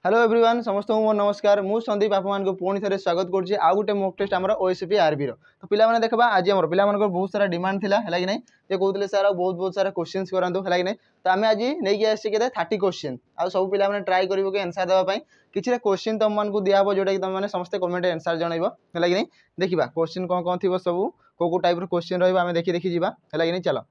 Hello everyone समस्त को मोर नमस्कार मु संदीप आपमान को पुणी थे स्वागत करुँच आउ गोटे मॉक टेस्ट आम ओएसपी आरबी तो पिला देखा आज आम पिला बहुत सारा डिमांड थिला है कि नहीं जे कहते सर बहुत बहुत सारा क्वेश्चन करातु है कि नहीं तो आम आज नहीं आसी के 30 क्वेश्चन आ सब पिला ट्राए कर आंसर देवाई किसी क्वेश्चन तुमको दिहब जोटा कि तुम समस्त कमेंट आंसर जनइब है कि नहीं देखा क्वेश्चन कौन कौन थी सब को टाइप क्वेश्चन रहा देखी देखी जावा है कि नहीं चलो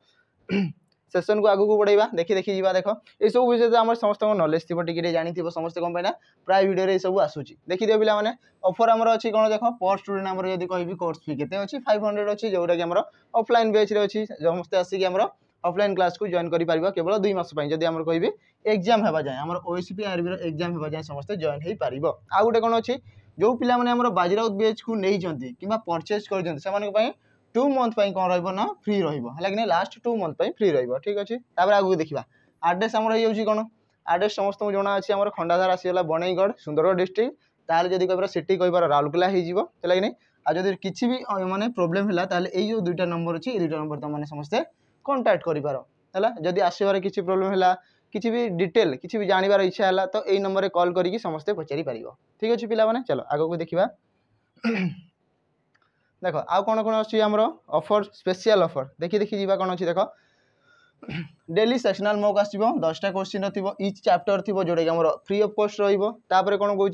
सेशन को आगू बढ़ेगा देखी देखी जावा देख ये सब विषय आम समस्त नॉलेज थी टी जानी समस्त कौन पाइना प्राय वीडियो ये सब आसूची देखी दियो पिला माने ऑफर आमर अच्छी कौन देख पर स्टूडेंट आमर यदि कहि कोर्स फी केते अच्छी 500 अच्छी जोटा कि आमर ऑफलाइन बैच रे अच्छी समस्त आसिक आमर ऑफलाइन क्लास को जॉइन करि परिबो केवल 2 मास पई जदि आमर कहिबे एग्जाम हेबा जाय आमर ओएसपी आरबी रो एग्जाम हेबा जाय समस्त जॉइन हेई परिबो आ गुटे कोन अच्छी जो पिला माने आमर बाजीराउत बैच को नै जंती किबा परचेज कर जंती से माने 2 मंथ कौन रहा फ्री रही लास्ट 2 मंथ फ्री रही ठीक अच्छे आगे देखा आड्रेस आम रही कौन आड्रेस समस्त जना अच्छी आम खंडाधार आसीगला बणईगढ़ सुंदरगढ़ डिस्ट्रिक्ट ताल जदि कह सिटी कह राउरकेला हो नहीं आज किसी भी माने प्रोब्लेम है जो 2टा नंबर अच्छी 2टा नंबर तुम समस्ते कांटेक्ट कर जदि आसबार किसी प्रोब्लेम है किसी भी डिटेल किसी भी जानवर इच्छा है तो यही नंबर कॉल करके समस्ते पचारि पार ठीक अच्छे पिला माने चलो आगे देखा देख आउ कौन कौन अच्छी आमर ऑफर स्पेशल ऑफर देखी देखी जीवा कौन अच्छी देख डेली सेशनल मॉक आसो 10टा क्वेश्चन थी इच चैप्टर थी जोटा कि आमर फ्री ऑफ कॉस्ट रही कौन कौन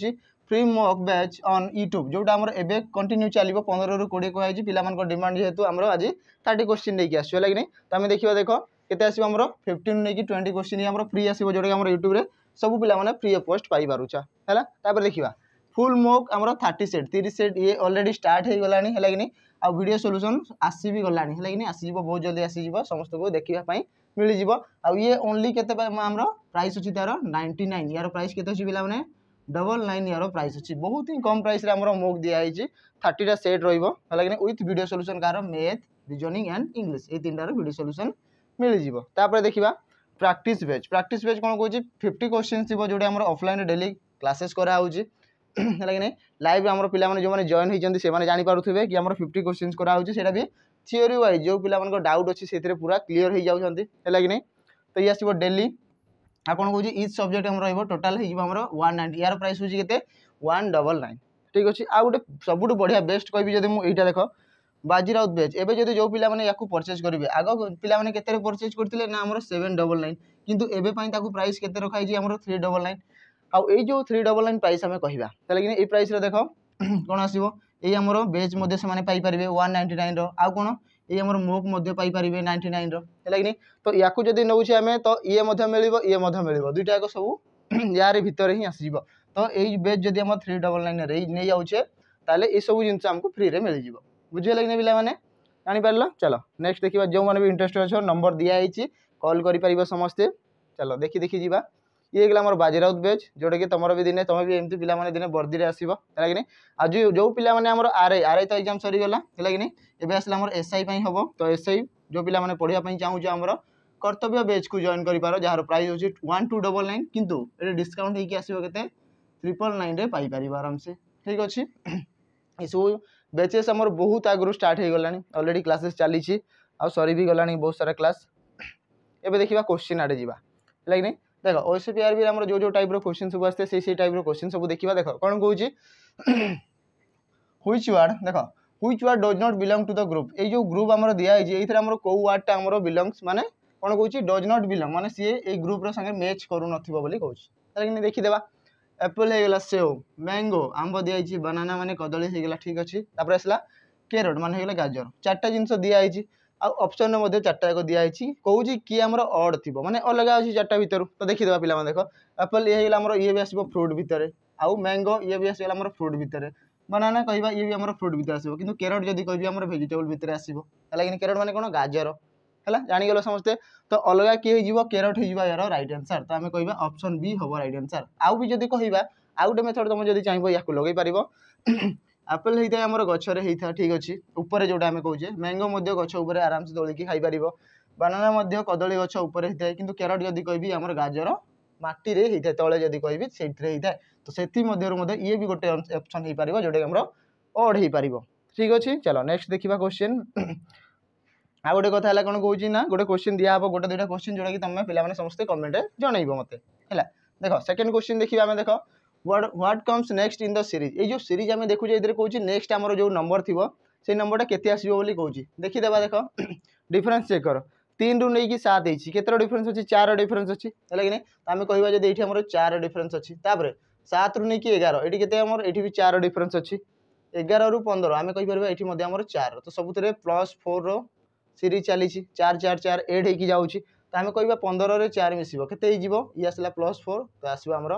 free mock batch on YouTube जोटा आमर एबे कंटिन्यू चलो 15 ରୁ 20 कहुई पिला डिमांड जेहेतु आमर आज 30 क्वेश्चन लेकिन आसो है कि तो आम देखा देख केते आसो आमर 15 नहीं 20 क्वेश्चन आमर फ्री आसो जोटा कि आमर यूट्यूब रे सब पिला फ्री ऑफ कॉस्ट पाई पारुछा हैला तापर देखिबा फुल मॉक आमर 30 सेट 30 सेट ये ऑलरेडी स्टार्ट हो गलानी है कि नहीं आ वीडियो सॉल्यूशन आसी भी गलानी है कि नहीं आसी बहुत जल्दी आसी समस्त को देखा मिल जाव आ ये ओनली केते आमर प्राइस अच्छी तार 99 यार प्राइस केते अछि पिला माने 99 यार प्राइस अच्छी बहुत ही कम प्राइस रे आमर मॉक दिया है 30टा सेट रहिबो है कि नहीं with video solution car math reasoning and English ये 3टार वीडियो सॉल्यूशन मिल जाव तापर देखिबा प्रैक्टिस बैच कौन कहूँ 50 क्वेश्चन थी जोटा आमर ऑफलाइन डेली क्लासेस करा होउची है कि नहीं लाइव आम पिला जो मैंने जॉइन होती से जानीपे कि आम 50 क्वेश्चन कराऊँगा भी थ्योरी वाइज जो पिला डाउट अच्छी से पूरा क्लीयर हो जाती है कि नहीं तो ये आसो डेली आ कौन कहूँ इच सब्जेक्ट आम रोटाल होमर 190 यार प्राइस हूँ के 199 ठीक अच्छे आ गए सब बढ़िया बेस्ट कहि जब मुझे देख बाजीराउत बैच एवं जो जो पिला या परचेज करेंगे आग पिला के परचेज करते ना आम 799 किंतु एवं प्राइस के रखाई आम 399 आउ ये जो 399 प्राइस आम कहवा ये प्राइस देख कौन आसो ये आमर बेच से पाइपर 199 आउ कौन ये आमर मोक पाइपर 99 है कि नहीं तो या जब नौचे आम तो ये मिल 2टा जाक सब यार भितर ही आसज तो यही बेच जब आम 399 नहीं जाऊे ताल ये सब जिन आमको फ्री में मिल जाव बुझे कि पिला माने जानीपार चलो नेक्स्ट देखा जो मैंने भी इंटरेस्ट अच्छे नंबर दिखाई कॉल कर समस्ते चलो देखी देखी जावा ये गला मोर बाजीराउत बैच जोटा कि तुम भी दिने तुम भी एमती पिला माने दिने बर्दी आसो है कि नहीं आज जो पिला माने आमर आरआई तो एग्जाम सरीगला है कि नहीं एवं आसला आमर एसआई हम तो एसआई जो पिला माने पढ़ाई चाहूँ आमर कर्तव्य बैच को जॉइन कर जार प्राइस होची 1299 किंतु ये डिस्काउंट होगी आसो के 999 पाइपर आराम से ठीक अच्छे ये सब बैचेस आमर बहुत आगु स्टार्ट हो गलानी ऑलरेडी क्लासेस चली आ सरी भी गलानी बहुत सारा क्लास एवं देखा क्वेश्चन आड़े जावा है कि नहीं देख ओएसपी आरबी आमर जो जो टाइप क्वेश्चन सब आसते से टाइप क्वेश्चन सब देखा देख कौन कहूँ व्हिच वर्ड देख which word does not belong to the group ये जो ग्रुप आमर दिखाई ये आमर कौ वर्डटा आमर बिलोंग्स माने कौन कहूँ डज नॉट बिलोंग माने सी ए ग्रुप संगे मैच करूँ कहूँ देखीदेवा एप्पल हो गला सेव मैंगो आंब दिखाई बनाना माने कदली होगला ठीक अच्छे आसला कैरट माने होगला गाजर 4टा जिनस दिखाई ऑप्शन में 4टा जाक दिखाई कौन किए आमर अड थी माने अलग अच्छी 4टा भितर तो देखीदे पिला देख एप्पल ये होगा ये भी आसो फ्रुट भितर आउ मैंगो ये भी आसगला फ्रुट भितर बनाना कहवा ये भी आम फ्रुट भितर आसो कि कैरट जब कह भेजिटेबल भितर आसो है कैरट माने कौन गाजर है जानीगल समस्ते तो अलग किए हो कैरट हो यार रईट आंसर तो आम कह ऑप्शन बी हम रईट आंसर आउ भी जब कह आउ गोटे मेथड तुम जब चाहिए या लगे पार एप्पल होता है आमर गचरे होता है ठीक अच्छे ऊपर जोटा आम कहे मैंगो गच उपर आराम से तोलिकी खाई पार बनाना कदली गच उपर होता है कि कैरट जब कह आमर गाजर माटी रे होता है तले जब कह से होता है तो से ये भी गोटे ऑप्शन हो पार जोटा आमर अड हो पार ठीक अच्छे चलो नेक्स्ट देखा क्वेश्चन आ गोटे कथा है कौन कहूँ ना गोटे क्वेश्चन दिहब गोटे 2टा क्वेश्चन जोटा कि तुम पे समस्त कमेंट जनइब मत है देख सेकेंड क्वेश्चन देखिए आम देख what comes next in the series ये जो सीरीज आम देखुचे ये कहूँ नेक्स्ट आमर जो नंबर थी से नंबरटा केते आसो बोली कहूँ देखीदेवा देख डिफरेन्स चेक कर 3 रू नहीं 7 केतर डिफरेन्स अच्छी 4 डिफरेन्स अच्छी है कि आम कह जब ये 4 डिफरेन्स अच्छी 7 रू नहीं 11 ये के भी 4 डिफरेन्स अच्छी 11 रू 15 आम कहीपर ये 4 तो सब +4 रो सीरीज चली 4 4 4 एड हो जाऊँगी तो आम कह 15 रे 4 मिसिबो केते ये आसला +4 तो आसो आमर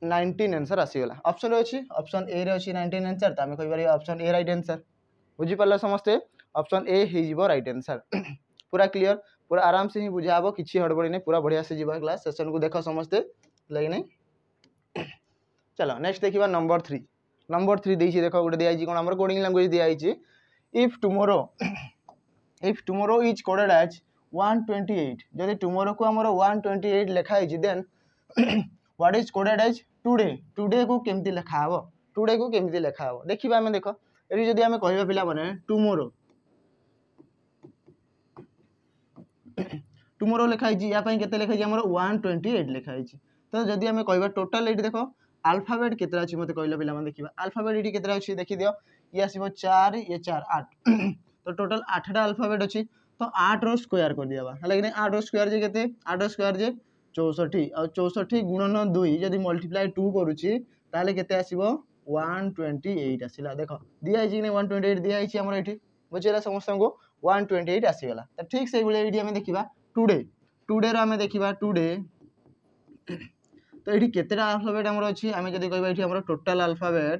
19 आंसर आसीगला ऑप्शन अच्छी ऑप्शन ए रे अच्छी 19 आंसर तो आम कहीपर ऑप्शन ए राइट आंसर बुझीपार समस्ते ऑप्शन ए हो राइट आंसर पूरा क्लियर पूरा आराम से ही बुझा हम किसी हड़बड़ी नहीं पूरा बढ़िया से जीवा क्लास सेशन को देख समस्ते लगे नहीं चलो नेक्स्ट देखा नंबर 3 देखिए देख गोटे दिखाई कौन आम कोडिंग लैंग्वेज दिखाई if tomorrow is coded as 128 जदि टुमोरो को आमर 128 लिखाई then what is coded as today को केमती लिखा हम टुडे को केमती लिखा हम देखा आम देख ये जदि आम कह पिला माने टुमोरो लिखाई या केते लिखाई आमर 128 लिखाई तो जदि आम कह टोटाल ये देख अल्फाबेट केतरा अच्छी मत कहल पिला देखा अल्फाबेट ये केतरा अच्छी देखी दियो ये आसो 4 ये 4 8 तो टोटाल 8टा अल्फाबेट अच्छी तो 8 रो स्क्वायर कर दिया है कि 8 रो स्क्वायर जे केते 8 रो स्क्वायर जे 64 और 64 गुणन 2 जदि मल्टीप्लाई 2 करुच्ची ताले केते आसीबो 128 आसिला देख दिखाई कि 128 दिखाई आमर ये बुझेगा समस्त को 128 आसीगला तो ठीक से ये आम देखा टुडे आम देखा टुडे तो ये केतेटा अल्फाबेट आमर अच्छी आम जब कह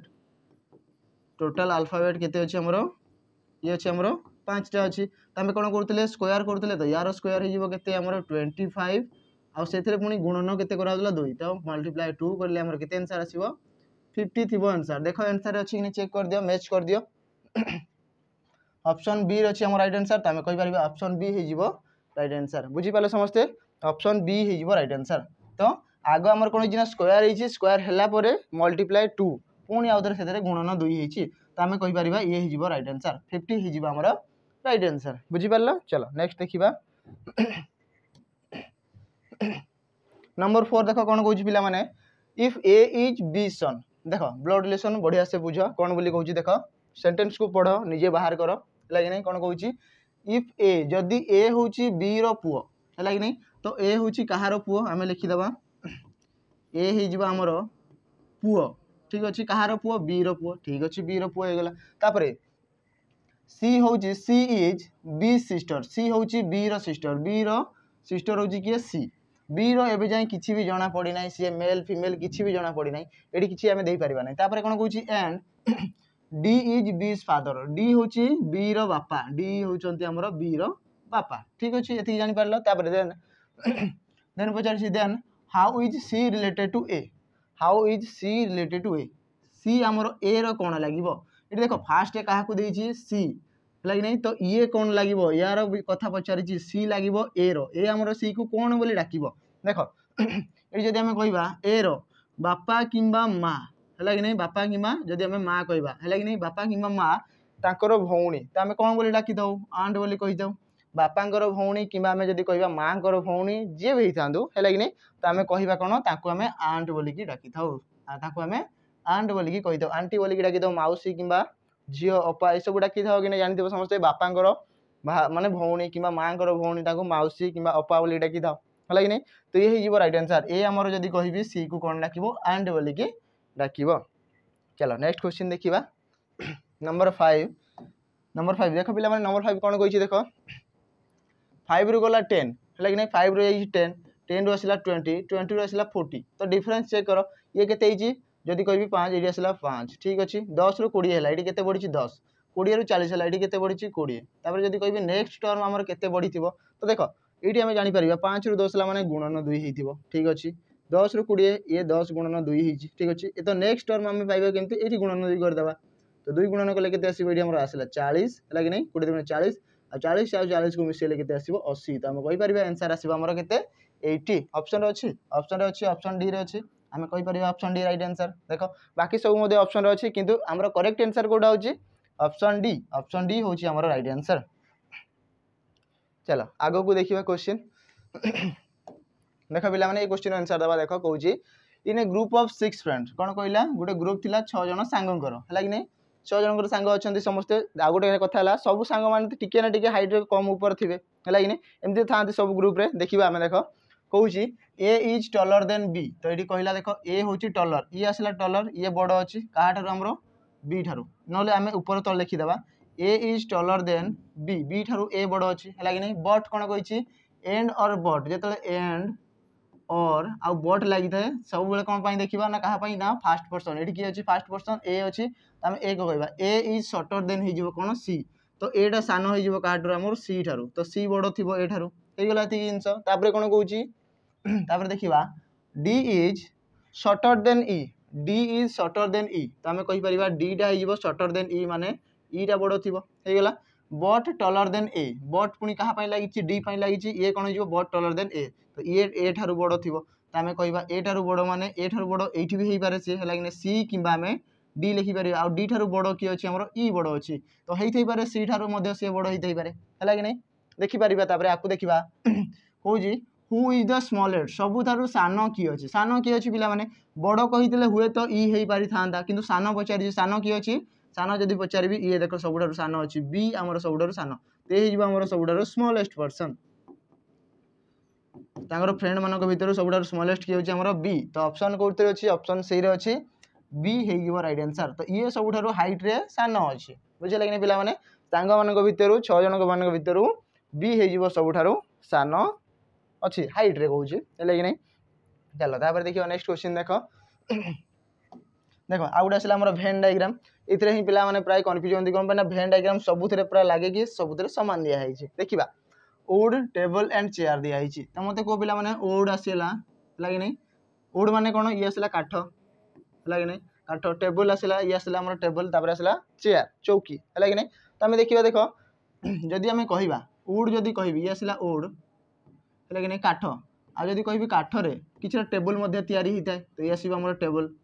टोटाल अल्फाबेट केते अच्छी आमर ये अच्छे आमर 5टा अच्छी तो आम कौन करते स्क्वायर करते तो यार स्क्वायर हो आमर 25 आउ से पुणी गुणन केते कराला 2 तो मल्टीप्लाई 2 करले आमर केते आंसर आसीबो 50 थी आंसर देख आंसर अच्छी कि चेक कर दियो मैच कर दियो ऑप्शन बी अच्छी आम राइट आंसर तो आम कहीपर ऑप्शन बी हो राइट आंसर बुझीपारे समस्ते ऑप्शन बी हो राइट आंसर तो आग आमर कौन है स्क्वायर है स्क्वायर है मल्टीप्लाई 2 पुणी आउ थे से गुणन 2 होती तो आम कहीपर ये हो राइट आंसर 50 हो आमर राइट आंसर बुझीपार चलो नेक्स्ट देखा नंबर 4 देख कौन कौन पिला माने इफ ए इज बी सन देख ब्लड रिलेशन बढ़िया से बुझ कौन बोली कहूँ देख सेंटेंस को पढ़ निजे बाहर कर है नहीं कौन कहूँ इफ ए जदि ए हूँ बी रो पुओ है कि नहीं तो ए हूँ कहार पुओ आम लिखिदेवा ए हो आमर पुओ ठीक अच्छे कहार पुओ बी रो पुओ ठीक अच्छे बी रो पुओ होगला तापर सी हूँ सी इज बी सिस्टर सी हूँ बी रो सिस्टर हूँ किए सी बी रो एबे जाए किसी भी जना पड़ी ना सी मेल फीमेल किसी भी जना पड़ी ना ये किसी आम दे पारिबा नहीं तापर कौन कहूँ एंड डी इज बीज फादर डी हूँ बी रो बापा डी होती आमर बी रो बापा ठीक अच्छे ये जानीपार तापर देन देन पचार then how is C related to A how is C related to A C आमर ए रो कौन लगे ये देख फास्ट क्या देती सी है नहीं तो ये कौन लगे यार कथा पचारि सी लगे ए रो ए आमर सी को कौन बोली डाक देख ये जब आम कह ए रो बापा किंबा माँ है कि नहीं बापा कि जब आम माँ कहवा है कि नहीं बापा कि माँ तांकर भौणी तो आम कौन बोली डाकी दऊ आंट बोली कही दऊ बापांकर भौणी कि आम जब कह माँ भौणी जी भी था है कि नहीं तो आम कह कौन ताको आम आंट बोलिकी डाकी था आम आंट बोलिकी कही दऊ आंटी बोलिकी डाकी दऊ मौसी कि झील अपा ये सब डाकी था कि नहीं जानते समस्त बापांकर माने भौणी कि माँ भौणी मौसी कि अपा बोलिकी डाकी था है कि नहीं तो ये हो राइट आंसर ए आमर जब कह सी को कौन डाक आंट बोलिकी डाक चलो नेक्स्ट क्वेश्चन देखा नंबर 5 देख पिला माने नंबर 5 कौन कही देख 5 रु गला 10 है कि नहीं 5 रु 10 10 रु आसला 20 20 रु आसला 40 तो डिफरेंस चेक कर ये केते जदि कह 5 ये आसला 5 ठीक अच्छे 10 रु 20 है ये बढ़ी 10 20 रु 40 है ये बढ़ी 20 तापर जदि कह नेक्स्ट टर्म आमर केते बढ़ी तो देख ये आम जापर 5 रु 10 माने गुणन 2 हो ठीक अच्छे 10 रु 20 ये 10 गुणन 2 हो ठीक अच्छे ये तो नेक्स्ट टर्म आम पाइबा केमती ये गुणन 2 करदे तो 2 गुणन कले के आसला 40 है कि नहीं 20 × 40 और 40 और 40 को मिसेले के 80 तो आम कहीपर आंसर आसमर के 80 ऑप्शन अच्छी ऑप्शन डी रे अच्छी आम कहीपर ऑप्शन डी राइट आंसर देख बाकी सब ऑप्शन अच्छी किंतु आमर करेक्ट आंसर कोटा हो ऑप्शन डी हूँ आमर राइट आंसर चलो आग को देखा क्वेश्चन देख पे क्वेश्चन आंसर दबा देख कौन इन ए ग्रुप ऑफ 6 फ्रेंड्स कौन कहला गोटे ग्रुप थिला 6 जन सांगंकर है कि नहीं 6 जन सांग अच्छा समस्ते आ गोटे कथा है सब सांग मैंने टिके ना टिके हाइट कम ऊपर थे है कि नहीं एमती था सब ग्रुप रे देखा आम देख कौन ए इज टलर देन बी तो ये कहला देख ए हूँ टलर ये आसला टलर ये बड़ अच्छी क्या आमर बी ठारू ना आम ऊपर तल लिखिदेवा ए इज टलर देन बी ठारू ए बड़ अच्छी है कि नहीं बट कौन कही एंड और बट जो एंड और आउ बट लगी थाए सब बेले कौन देखा ना क्या ना फास्ट पर्सन ये किए अच्छी फास्ट पर्सन ए अच्छी आम ए को कहवा ए इज सर्टर देन हो कौन सी तो एटा सान हो क्या सी ठारू तो सी बड़ थी ए ठारू होगला जिनस कौन कौन देखा D is shorter than E D is shorter than E तो आम कहीपर डीटा हो सर्टर देन ई माने ईटा बड़ थी होगला but taller than A but पुणी क्या लगी डी लगी ये कौन हो बट टलर देन ए तो ये ए ठारू बड़ थी तो आम कह ए ठारू बड़ माने ए ठारू बड़ ये भी हो पारे सी है सी कि आम डी लिखिपर आ डी ठारू बड़ किए अच्छी आम ई बड़ अच्छी तो होई पारे सी ठारू सी बड़ होई पारे है कि नहीं देखिपर आपको देखा कौन हु इज द स्मॉलेस्ट सबुठारु सान किए अच्छी सान किए अच्छी पिला माने बड़ कही हुए तो ई हो पारि था किंतु सान पचारि सान किए अच्छी सान जदि पचारि ये देख सबुठारु सान अच्छी बी आमर सबुठारु सान तो ये आमर सबुठारु स्मॉलेस्ट पर्सन तांकर फ्रेंड मानक भितर सबुठारु स्मॉलेस्ट किए होची हमर बी तो ऑप्शन कोते अछि ऑप्शन सी रे अछि बी हेगिबो राइट आंसर तो ये सबुठारु हाइट रे सान अछि बुझे लागने पिला माने सांग मानक भितर 6 जन मानक भितर बी हेगिबो सबुठारु सान अच्छी हाइट रे कहूँ है कि नहीं चलो तापर देखिए नेक्स्ट क्वेश्चन देख देख आउ गोटे आसला भेन डायग्राम इतने ही पिला माने प्राय कन्फ्यूज होती कौन ना भेन डायग्राम सबुथ प्राय लगे कि सबुथ सामान दिखाई देखा वुड टेबल एंड चेयर दिखाई तो मत कौ पिला माने वुड आसला है नहीं वुड माने कौन ये आसला काठ है कि नहीं काठ टेबल आसला ये आसला आम टेबल तापर आसला चेयर चौकी है कि नहीं तो आम देखा देख जदि आम कहवा वुड जदि कह ये आसला वुड है कि नहीं काठ आदि कह काठरे किसी टेबल होता है तो ये आसो टेबल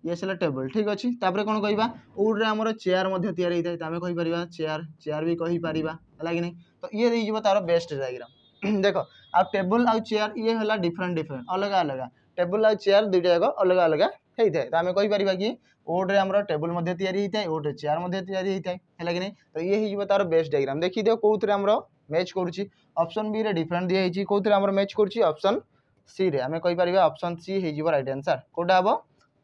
ये आसला टेबल ठीक अच्छे तापर कौन कहवा वुड्रे आम चेयर होता है तो आम कहीपर चेयर चेयर भी कहीपर है कि नहीं तो ये तार बेस्ट डायग्राम देख आ टेबल आउ चेयर ये है डिफरेंट डिफरेंट अलग अलग टेबल आउ चेयर दुईटा जाक अलग अलग होता है तो आम कहीपर कि वुड्रे आम टेबल होता है वुड्रे चेयर होता है कि नहीं तो ये हो तार बेस्ट डायग्राम देखी दियो कौन आम मैच करुच्ची ऑप्शन बी रे डिफरेंट दिखाई कौन आम मैच करुच्ची ऑप्शन सी रे आम कहीपर ऑप्शन सी हो राइट आंसर कौटा हम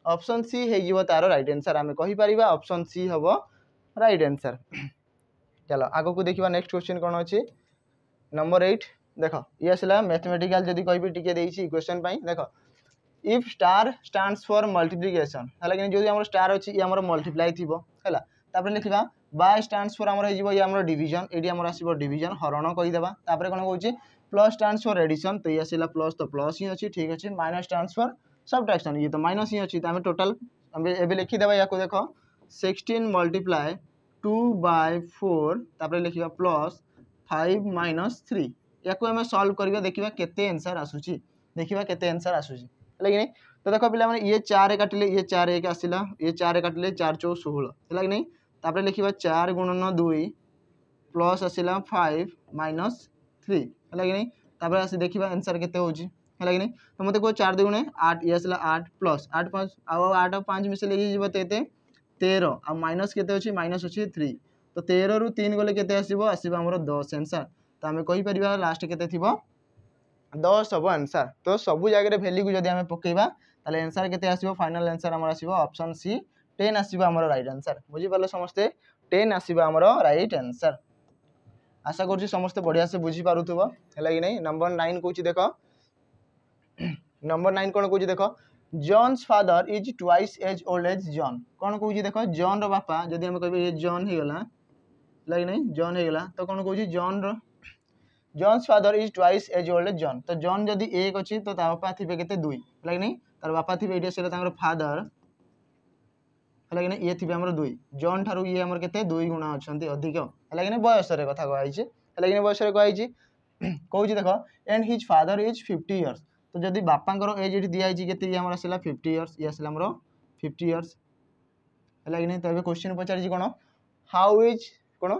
ऑप्शन सी हो तार राइट आंसर आम कहीपर ऑप्शन सी हम राइट आंसर चलो आग को देखा नेक्स्ट क्वेश्चन कौन अच्छी नंबर 8 देख ये आसला मैथमेटिकल जदि कहि टिके इक्वेशन देख if star stands for multiplication है कि जो स्टार अच्छी ये आम मल्टीप्लाई थी है लिखा बाय स्टैंड्स फॉर आमर हो ये डिविजन ये आमर आसो डिविजन हरण कहीदेवा तापर कौन कौन प्लस स्टैंड्स फॉर एडिशन तो ये आसला प्लस तो प्लस ही अच्छी ठीक अच्छे माइनस स्टैंड्स फॉर सबट्रैक्शन ये तो माइनस ही अच्छी तो आम टोटाल एवं लिखिदेवा या देख 16 मल्टीप्लाई 2/4 तापर लिखा प्लस 5 - 3 या आम सल्व करवा देखा केते आंसर आसूची देखा केते आंसर आसूची है कि नहीं तो देख पिला माने ये 4 काटिले ये 4 1 आसला ये 4 काटिले 4 4 16 है कि नहीं तापर लिखा 4 × 2 प्लस आसला 5 - 3 है कि नहीं तापर आसी देखा आंसर केते होची है कि नहीं तो मत कह 4 × 2 = 8 ये आसला 8 प्लस 8 5 8 और 5 मिसले ये तेते 13 आ माइनस केते अछि माइनस अछि 3 तो 13 रु 3 गले केते आसीबो आसीबो हमर 10 आंसर तो आमे कहि परिबा लास्ट केते थिबो 10 सब आंसर तो सब जगह वैल्यू को जदि आमे पकेबा ताले आंसर केते आसीबो फाइनल आंसर हमर आसीबो ऑप्शन सी 10 आसीबो हमर राइट आंसर बुझी पालो समस्ते 10 आसीबो हमर राइट आंसर आशा करछि समस्ते बढ़िया से बुझी पारुथबो हैला कि नहीं नंबर 9 कहूची देखो नंबर 9 कोन कहूची देखो John's father is twice as old as John कौन कहूँ देख जॉन रो बापा जदि हम कह जॉन हो गला लगे नहीं जॉन हो गला तो कौन कहूँ जॉन रो John's father is twice as old as John तो जॉन जदि 1 अच्छी तो बापा थे के 2 लगे नहीं तार बापा थे ये फादर है कि नहीं ये थे आम 2 जॉन ठारू ये आम के 2 गुणा अच्छा अधिक है कि नहीं बयस कथा कहुई है कि नहीं बयस कहुई कहूँ देख and his father is 50 years तो जदि बापांकर एज ये दिखाई के आसला 50 इयर्स ये आसला 50 इयर्स है कि नहीं तो क्वेश्चन पचार कौन हाउ इज कौन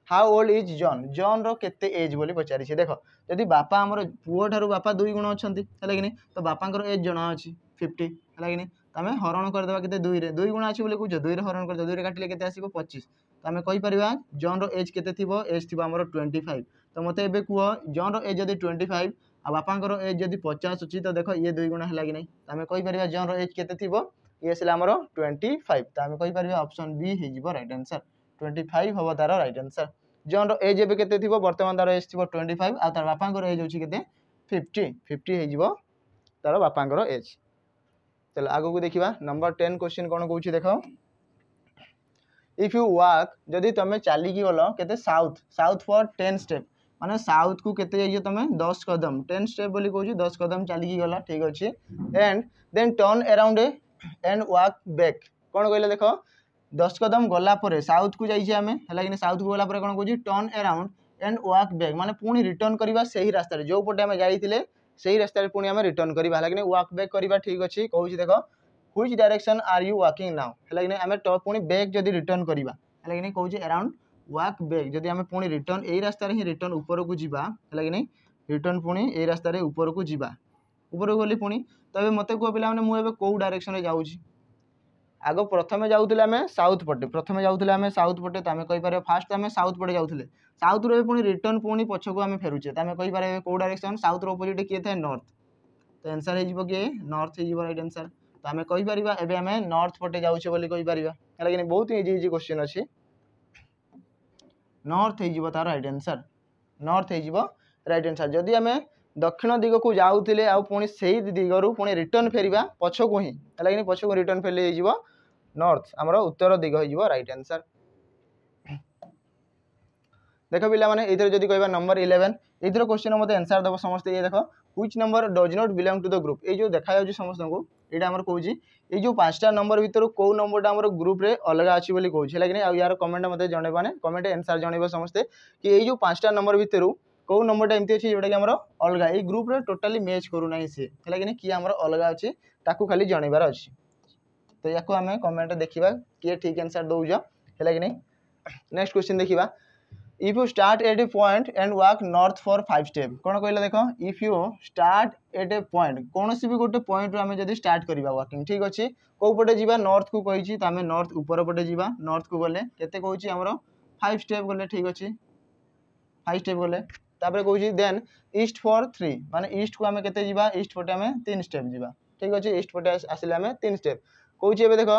how old is John John रो केते एज बोली पचारि देख जदि बापा आमर पुओ ठारू बापा 2 गुण अच्छा है कि नहीं तो बापांकर एज जना अच्छी 50 है कि आम हरण करदे के 2 रे 2 गुणा अच्छे कौच 2 रे हरण कर 2 रे काटिले के 25 तो आम कहीपर जॉन रो एज केते थिबो एज थिबो हमर 25 तो मते एबे कह जॉन रो एज जदि 25 आ बापांकर एज जदि 50 अच्छी तो देख ये 2 गुणा है कि नहीं आम कहीपर जॉन रो एज केते थिबो ये आसला हमर 25 तो आम कहीपर ऑप्शन बी हो राइट आंसर 25 हम तार राइट आंसर जॉन रो एज एबे केते थिबो वर्तमान तार एज थिबो 25 आ तार बापांकर एज होची केते 50 हो तार बापांकर एज चलो आगो को देखिबा नंबर 10 क्वेश्चन कोन कहूची देखो इफ यू वॉक जदि तुम चलिकी गल के साउथ साउथ फॉर 10 स्टेप माने साउथ को केते जाइए तुम 10 कदम 10 स्टेप बोली कहूँ 10 कदम चलिकी गला ठीक अच्छे and then turn around and walk back कौन कहले देख 10 कदम गला परे साउथ को जाइए आम है कि साउथ को गला परे कौन कहूँ turn around and walk back माने पुणी रिटर्न करवा सही रास्ता जो पटे आम जाइए सही रास्ता पुणी आम रिटर्न करवा है कि वॉक बैक करवा ठीक अच्छे कहूँ देख which direction are you walking now है कि आम पुणी बैक जदि रिटर्न करवा है कि कहूँ अराउंड वॉक बैक जदि आम पुणी रिटर्न यही रास्तार ही रिटर्न ऊपर को जीवा है कि रिटर्न पुणी यही रास्तार ऊपर को जीवा ऊपर को गली पुणी तो ये मत कह पे मुझे कौ डायरेक्शन जाऊँगी आग प्रथम जाऊे आम साउथ पटे प्रथम जाऊे आम साउथ पटे तो आम कहीपर फास्ट आम साउथ पटे जाऊे साउथ रो पुणी रिटर्न पुणी पछक आम फेरुचे तो आम कहीपर कौ डायरेक्शन साउथ रो अपोजिट किए थाए नॉर्थ तो आंसर हो किए नॉर्थ हो राइट आंसर तो आम कहीपर एवं आम नॉर्थ पटे जाऊे बोली कहीपर है कि बहुत इजी इजी क्वेश्चन अच्छी नॉर्थ हो तार राइट आंसर नॉर्थ हो राइट आंसर जदि आम दक्षिण दिग को जाऊे आ पुणी से दिगरू पुणी रिटर्न फेरिया पछक ही है कि पछक रिटर्न फेरले हो नॉर्थ आमर उत्तर दिग हो राइट आंसर देख पिला माने इधर जदि कहबा नंबर 11 इधर क्वेश्चन मते आंसर दबो समस्त ये देखो which number does not belong to the group ए जो देखा जाउची समस्त को एटा हमर कहूची ए जो पांचटा नंबर भीतर को नंबरटा हमर ग्रुप रे अलगा अछि बोली कहूची है कि आ यार कमेंट मते जणेबाने कमेंट आंसर जणेबो समस्त कि ए जो पांचटा नंबर भीतर को नंबरटा एमती अछि जोटा कि हमर अलगा ए ग्रुप रे टोटली मैच करू नाही से है कि हमर अलगा अछि ताकू खाली जणेबार अछि तो याको हमें कमेंट देखिबा कि ठीक आंसर दउजा है कि नेक्स्ट क्वेश्चन देखिबा if you start at A point and walk north for 5 step कौन कहले देख if you start at A point कौन सी भी गोटे पॉइंट आम जब स्टार्ट करवा वॉकिंग ठीक अच्छे कौ पटे जीवा नॉर्थ को कही तो आम नॉर्थ ऊपर पटे जीवा नॉर्थ को गले केते कहूँ आमर 5 स्टेप गले ठीक अच्छे 5 स्टेप गले तापर कहूँ देन ईस्ट फॉर 3 माने ईस्ट को आम केते जीवा ईस्ट पटे आम 3 स्टेप जीवा ठीक अच्छे ईस्ट पटे आसिले आम 3 स्टेप कहूँ एबे देख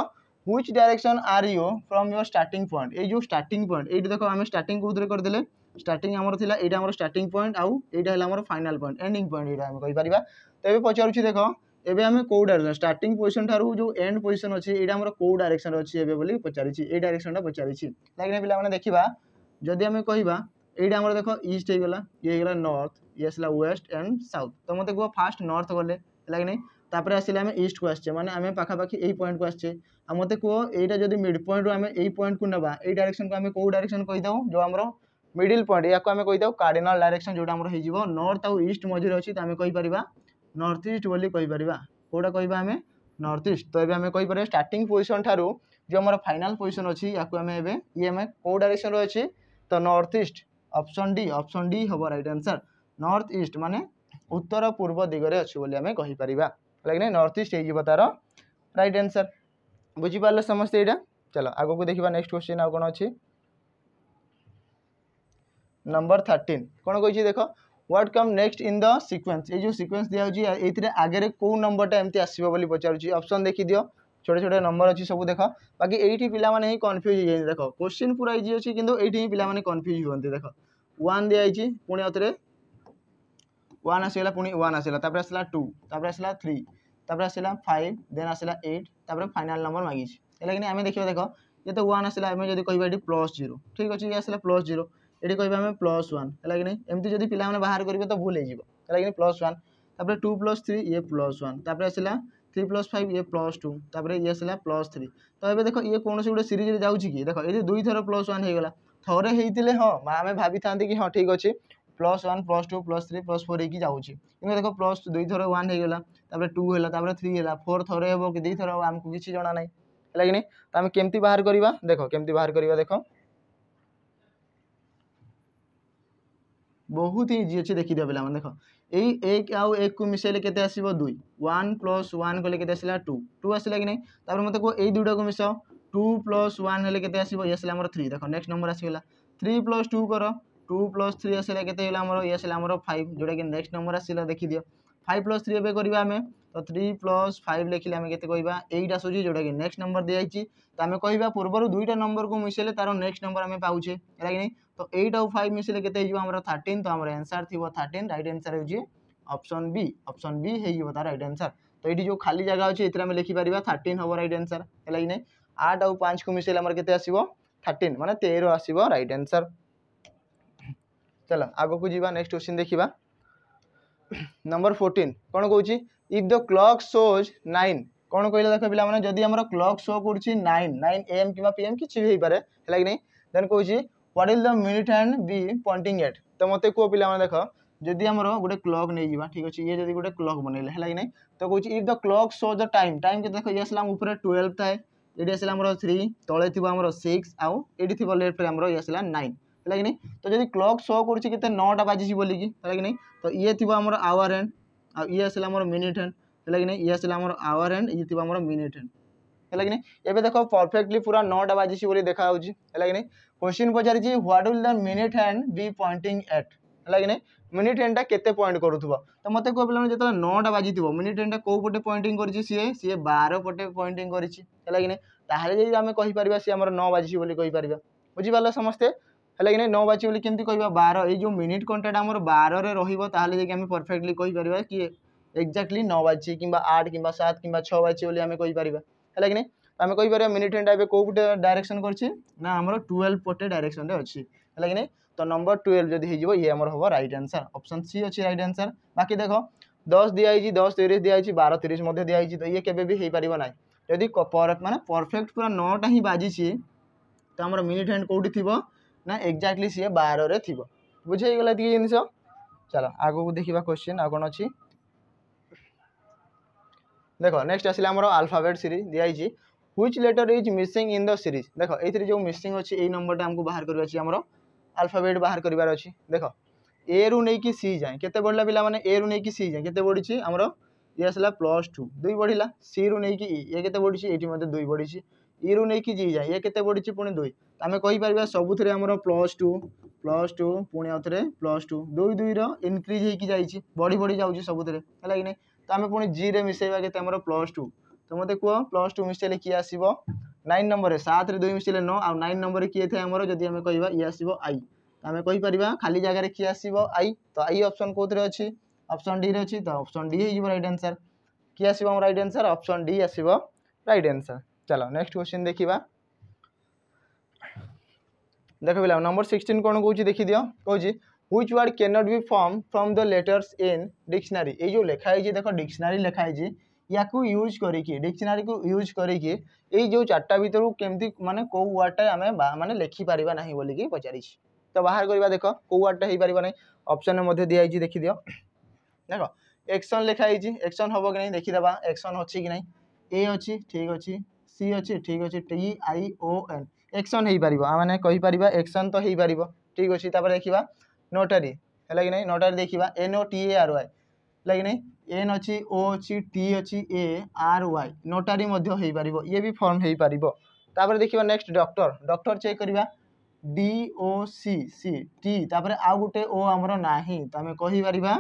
which direction are you from your starting point ये जो स्टार्टिंग पॉइंट ये देखो आम स्टार्टिंग कौन करदे स्टार्टिंग आमर थिला एटा आमर स्टार्टिंग पॉइंट आउ एटा हला आमर फाइनल पॉइंट एंडिंग पॉइंट एटा हम कहि परिबा तो एबे पचारुछि देखो एबे हम को डायरेक्शन स्टार्टिंग पोजीशन थारु जो एंड पोजीशन अछि एटा आमर को डायरेक्शन अछि एबे बोली पचारिछि ए डायरेक्शनटा पचारिछि लागिने पिला माने देखिबा जदि हम कहिबा एटा आमर देखो ईस्ट हे गेला ये गेला नॉर्थ ये असला वेस्ट एंड साउथ तो मते को फास्ट नॉर्थ गले लागिने तापरे आसिले आम ईस्ट को आछे माने आम पाखापाखि यही पॉइंट को आछे आ मते को एटा जदि मिड पॉइंट आम यही पॉइंट को नबा ए डायरेक्शन को आम को डायरेक्शन कहि दउ जो हमरो मिडिल पॉइंट या आम कही कार्डिनल डायरेक्शन जोटा आमर हो नॉर्थ आउ ईस्ट मझे अच्छी तो आम कहीपर नॉर्थ ईस्ट बोली कहीपर कौटा कहवा आम नॉर्थ ईस्ट तो ये कहीपर स्टार्टिंग पोजीशन ठारू जो आम फाइनाल पोजीशन अच्छी या ये आम कौ डायरेक्शन अच्छी तो नॉर्थ ईस्ट ऑप्शन डी हम राइट आंसर नॉर्थ ईस्ट माने उत्तर पूर्व दिगरे अच्छी बोली आम कहीपर लगे नॉर्थ ईस्ट हो तार राइट आंसर बुझीपारे समस्ते यहाँ चलो आगो को देखा नेक्स्ट क्वेश्चन आउ कौन अच्छी नंबर 13 कौन कही देख what come next in the sequence ये जो सीक्वेंस दिया ये आगे कौ नंबरटा एमती आसो बोली पचारुची ऑप्शन देखी दियो छोटे छोटे नंबर अच्छी सब देख बाकी ये पिलाने ही कन्फ्यूज हो देख क्वेश्चन पूरा इजी अच्छी किंतु ये पिलाने कन्फ्यूज होती देख 1 दिखाई पुणी आउे 1 आसगला पुणी 1 आसला तापर आसला 2 तापर आसला 3 तापर आसला 5 देन आसला 8 तापर फाइनल नंबर मांगी है आम देखिए देख ये तो 1 आसला आम जब कह +0 ठीक अच्छे ये आसला +0 ये कहवा आम +1 है कि एमती जब पिला बाहर करेंगे तो भूल हो +1 तापर 2 + 3 ये +1 तापर आसला 3 + 5 ये +2 तापर ये आसला +3 तो ये देख ये कौन गोटे सीरीज जाऊँगी कि देख ये 2 थर +1 होगा थोड़े होते हाँ आम भाभी था कि हाँ ठीक अच्छे +1 +2 +3 +4 होगी जाऊँगी कि देख +2 थर 1 होगा तापर 2 है तापर 3 है 4 थर हे कि 2 थर आमको किसी जना ना है कि तो आम केमती बाहर करवा देख केमती बाहर करवा देख बहुत ही इजी अच्छे देखी दियो पिला देख यही 1 आउ 1 को मिसेले केते आसीबो 2 1 + 1 कले केते आसिला 2 2 आसिला कि नहीं तापर मते को एई दुटा को मिसाओ 2 + 1 हेले केते आसीबो ये आसिला हमर 3 देखो नेक्स्ट नंबर आसीगला 3 + 2 करो 2 + 3 आसिला केते होला हमर ये आसिला हमर 5 जोटा कि नेक्स्ट नंबर आसिला देखि दियो 5 + 3 एबे करबा हमें तो 3 + 5 लिखिले हमें केते कहबा 8 आसुची जोटा कि नेक्स्ट नंबर दिया आइची तो हमें कहबा पूर्वरु दुईटा नंबर को मिसेले तारो नेक्स्ट नंबर हमें पाउचे हैला कि नहीं तो 8 और 5 मिसेले केते हिजो हमर 13 तो हमर आंसर थिबो 13 राइट आंसर होजी ऑप्शन बी हे हिजो तार राइट आंसर तो एठी जो खाली जगह अछि एतरा में लिखि परिबा 13 हबो राइट आंसर हैला कि नहीं 8 और 5 को मिसेले हमर केते आसीबो 13 माने 13 आसीबो राइट आंसर। चलो आगो को जीवा नेक्स्ट क्वेश्चन देखिबा नंबर 14 कोन कहूची इफ द क्लॉक शोज 9 कोन कहले देखो पिला माने जदी हमर क्लॉक शो करची 9 am किबा pm किछि भी पारे हैला कि नहीं देन कहूची what is the minute hand be pointing at तो मते को पिला माने देखो जदी हमर गोटे क्लॉक नै जीवा ठीक अछि ये जदी गोटे क्लॉक बनेले हैला कि नहीं तो कहूची if the clock show the time के देखो ये असला ऊपर 12 थाए एडी असला हमर 3 तळे थिबो हमर 6 आउ एडी थिबो लेफ्ट रे हमर ये असला 9 हैला कि नहीं तो जदी क्लॉक शो करची केते 9टा बाजिची बोली की हैला कि नहीं तो ये थिबो हमर आवर एंड आ ये असला हमर मिनिट हैंड हैला कि नहीं ये असला हमर आवर एंड ये थिबो हमर मिनिट हैंड हैला कि नहीं एबे देखो परफेक्टली पूरा 9टा बाजिची बोली देखा होची हैला कि नहीं क्वेश्चन पचारि जी what will the minute hand be pointing at हैला कि नहीं मिनिट हैंड टा केते पॉइंट करूथबो तो मते को पिला जतले 9टा बाजिथिबो मिनिट हैंड टा को पटे पॉइंटिंग करची सी 12 पटे पॉइंटिंग करची हैला कि नहीं ताहाले जे हमें कहि परिबा सी हमर 9 बाजिची बोली कहि परिबा बुझी पालो समस्ते हैला कि नहीं 9 बाजी बोली केमती कहबा 12 ए जो मिनिट कंटेंट हमर 12 रे रहिबो ताहाले जे हमें परफेक्टली कहि परिबा कि एक्जेक्टली 9 बाजी किबा 8 किबा 7 किबा 6 बाजी बोली हमें कहि परिबा हैला कि नहीं हमें कहि परिबा मिनिट हैंड एबे को पटे डायरेक्शन करची ना हमर 12 पटे डायरेक्शन रे अछि हैला कि नहीं तो नंबर 12 जदी हे जिवो ये हमर होबो राइट आंसर ऑप्शन सी अछि राइट आंसर। बाकी देखो 10 दिया आइची 10 30 दिया आइची 12 30 मध्ये दिया आइची तो ये केबे भी हे परिबो नै जदी माने परफेक्ट पूरा 9टा ही बाजी छी तो हमर मिनिट हैंड कोठी थिबो ना एक्जेक्टली सी 12 रे थिबो बुझै गेला ती जिनिस। चलो आगो को देखिबा क्वेश्चन आ कोन अछि देखो नेक्स्ट आसिला हमर अल्फाबेट सीरीज दिया आइची which letter is missing in the series देखो एथि जो मिसिंग अछि ए नंबरटा हमको बाहर करबा अछि हमर अल्फाबेट बाहर करिवार अछि देखो ए रु नै कि सी जाय केते बढ़ला पिला माने ए रु नै कि सी जाय केते बढ़िछि हमरो ये असला +2 2 बढ़िला सी रु नै कि ई ये केते बढ़िछि एठी मध्ये 2 बढ़िछि ई रु नै कि जी जाय ये केते बढ़िछि पुनी 2 हमें कहि परबा सबुथरे हमरो +2 पुनी आउथरे +2 2 2 रो इंक्रीज हे कि जायछि बढ़ी बढ़ी जाउछि सबुथरे हला कि नै तो हमें पुनी जी रे मिसेबा केते हमरो +2 तो मते को +2 मिसेले कि आसीबो 9 नंबर रे 7 रे 2 मिसेले 9 आ 9 नंबर रे किए थे हमरो जदी हमें कहबा ये आसीबो आई तो हमें कहि परिबा खाली जगह रे कि आसीबो आई तो आई ऑप्शन कोथरे अछि ऑप्शन डी रे अछि तो ऑप्शन डी हे जिवो राइट आंसर कि आसीबो हम राइट आंसर ऑप्शन डी आसीबो राइट आंसर। चलो नेक्स्ट क्वेश्चन देखिबा देखो बिला नंबर 16 कोन कहूची देखि दियो कहूची which word can not be form from the letters in dictionary ए जो लिखा है जे देखो डिक्शनरी लिखा है जे याकू यूज करी की डिक्शनरी को यूज करी की ए जो चारटा भीतर केमती माने को वर्डटा हमें माने लिखि परिबा नाही बोली की पचारि तो बाहर करबा देखो को वर्डटा हे परिबा नाही ऑप्शन में मध्ये दिया जी देखि दियो देखो एक्शन लिखा है जी एक्शन होबो कि नहीं देखि दबा एक्शन अछि कि नहीं ए अछि ठीक अछि सी अछि ठीक अछि T I O N action हे परिबा माने कहि परिबा एक्शन तो हे परिबा ठीक अछि तापर देखिबा नोटरी हैला कि नहीं नोटरी देखिबा N O T A R Y like नहीं एन अच्छी ओ अच्छी टी अच्छी ए आर वाई नोटारी मध्य हे पारिबो ये भी फॉर्म हे पारिबो तापर देखिबा नेक्स्ट डॉक्टर डॉक्टर चेक करिबा डी ओ सी सी टी तापर आ गुटे ओ हमरो नाही त हमें कहि पारिबा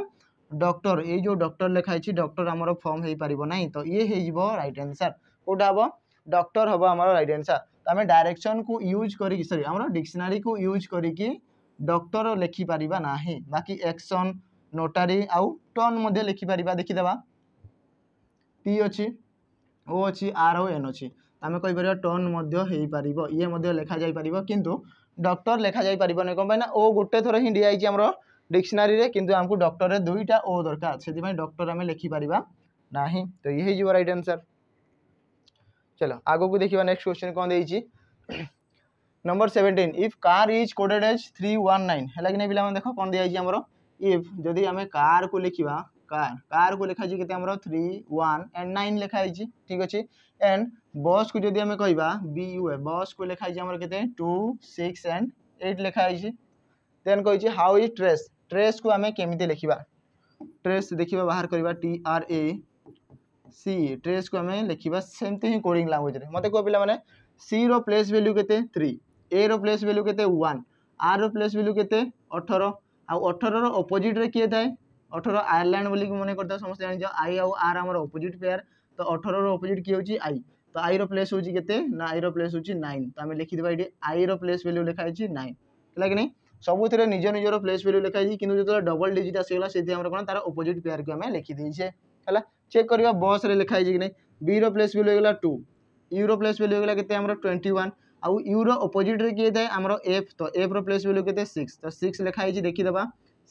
डॉक्टर ए जो डॉक्टर लिखाइ छी डॉक्टर हमरो फॉर्म हे पारिबो नाही तो ये हे जिवो राइट आंसर कोटा हबो डॉक्टर हबो हमरो राइट आंसर त हमें डायरेक्शन को यूज करी सॉरी हमरो डिक्शनरी को यूज करी कि डॉक्टर लिखि पारिबा नाही बाकी एक्शन नोटारी आउ टर्न मध्ये लिखि परिबा देखि देबा टी अछि ओ अछि आर ओ एन अछि हमें कहि परिबा टर्न मध्ये हेई परिबो ये मध्ये लिखा जाई परिबो किंतु डॉक्टर लिखा जाई परिबो नै कोन ना ओ गुटे थोर ही दिया आइछि हमरो डिक्शनरी रे किंतु हमको डॉक्टर रे दुईटा ओ दरकार सेति में डॉक्टर हमें लिखि परिबा नाही तो यही जिवो राइट आंसर। चलो आगो को देखिबा नेक्स्ट क्वेश्चन कोन देइछि number 17 if car is coded as 319 हैला कि नै बिला देखो कोन दिया आइछि हमरो इफ जदि हमें कार को लिखिबा कार को लिखा जी केते हमरो 3 1 एंड 9 लिखा है जी ठीक अछि एंड बस को जदि हमें कहबा बी यू ए बस को लिखा है जी हमरो केते 2 6 एंड 8 लिखा है जी देन कहै छी हाउ इज ट्रेस को आम केमी लिखा ट्रेस देखा बाहर करवा TRAC ट्रेस को आम लिखा सेमती ही कोडिंग लैंग्वेज रे मत कह पे सी रो प्लेस वैल्यू के 3 ए रो प्लेस वैल्यू के 1 आर रो प्लेस वैल्यू के 18 आउ 18 रो ऑपोजिट रे किए थाए 18 आयरलैंड बोली मन करता समस्त जान आई आउ आर आमर ऑपोजिट पेयर तो 18 रो ऑपोजिट किए होची आई तो आई रो प्लेस होची केते ना आई रो प्लेस होची 9 तो आम लिखि देबा इडी आई रो प्लेस वैल्यू लिखा होची 9 हला कि नहीं सबुथिरे निज निजर प्लेस वैल्यू लिखा होची किंतु जो डबल डिजिट आसीगला सेति हमर कोन तार ऑपोजिट पेयर को आम लिखि देइछे हला चेक करबा बॉस रे लिखा होची कि नहीं बी रो प्लेस वैल्यू होगला 2 यू रो प्लेस वैल्यू होगला केते हमर 21 आउ यू रो ऑपोजिट रे किए थाए हमर एफ तो एफ रो प्लेस वैल्यू केते 6 तो 6 लिखा होची देखि देबा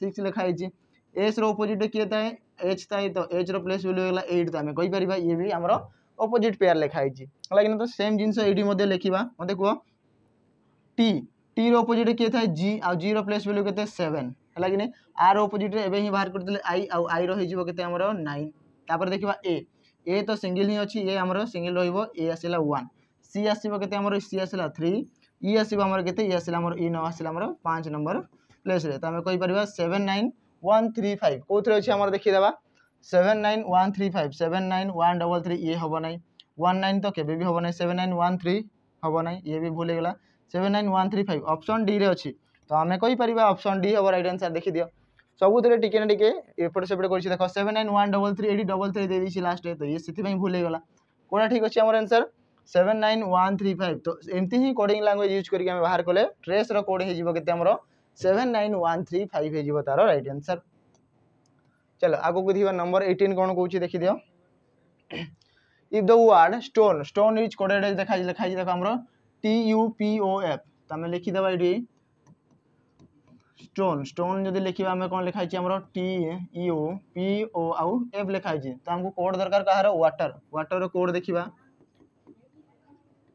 6 लिखा होची एस रो ऑपोजिट रे किए थाए एच थाए तो एच रो प्लेस वैल्यू होगला 8 तो आम कहि परिबा ये भी हमर ऑपोजिट पेयर लिखा होची हला कि तो सेम जिंस एडी मध्ये लिखिबा मते को टी टी रो ऑपोजिट रे किए थाए जी आउ जी रो प्लेस वैल्यू केते 7 हला कि आर ऑपोजिट रे एबे ही बाहर करतले आई आउ आई रो हेजिबो केते हमर 9 तापर देखिबा ए तो सिंगल ही अछि ए हमर सिंगल रहइबो ए आसीला 1 सी आसीबो केते हमर सी आसीला 3 ई आसीबो हमर केते ई आसीला हमर ई न आसीला हमर 5 नंबर प्लेस रे त हम कहि परिबा 79135 कोथरे अछि हमर देखि देबा 79135 79133 ये हबो नै 19 तो केबे भी हबो नै 7913 हबो नै ये भी भूल गेला 79135 ऑप्शन डी रे अछि तो हमें कहि परिबा ऑप्शन डी हबो राइट आंसर देखि दियो सबुथिरे टिके ना टिके एपट सेपट करछि देखो 79133 एडी डबल 3 दे दिछि लास्ट रे तो ये सिथि पई भूल गेला कोडा ठीक अछि हमर आंसर 79135 तो एमती ही कोडिंग लैंग्वेज यूज करके हम बाहर कले ट्रेस रो कोड हे जिवो केते हमरो 79135 हे जिवो तारो राइट आंसर चलो आगो को दिबा नंबर 18 कोन कहूची देखि दियो if the word stone stone is coded देखा देखो हमरो TUPOF त हम लिखि देबा इडी स्टोन स्टोन जदि लिखिबा हमें कोन लिखाइ छी हमरो TUPO आउ F लिखाइ छी त हमको कोड दरकार कहार वाटर वाटर रो कोड देखिबा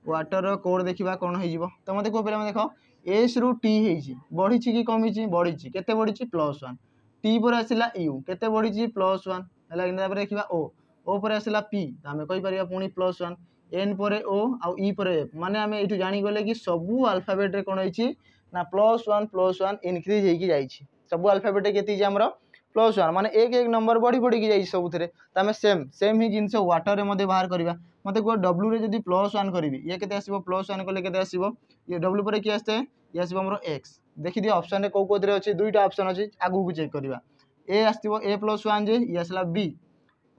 वाटर रो कोड देखिबा कोन हे जिवो त मते को पहले देखो S रु T हे छी बढ़ी छी कि कमी छी बढ़ी छी केते बढ़ी छी +1 T पर आसिला U केते बढ़ी छी +1 हला इना पर देखिबा O पर आसिला P त हमें कहि परिया पुनी +1 N पर O आउ E पर F माने हमें एठु जानि गले कि सबु अल्फाबेट रे कोन हे छी ना +1 इनक्रीज हे कि जाई छी सबु अल्फाबेट केति जे हमरो +1 माने एक एक नंबर बढ़ी बढ़ी कि जाई सबुथिरे त हमें सेम ही जिंस वाटर रे मध्ये बाहर करबा मते को W रे जदी +1 करबी ये केते आसीबो +1 कले केते आसीबो ये W पर कि आस्ते ये आसीबो हमरो x देखि दियो ऑप्शन रे कोथरे अछि दुईटा ऑप्शन अछि आगु को चेक करबा ए आसीबो A+1 जे ये आसला B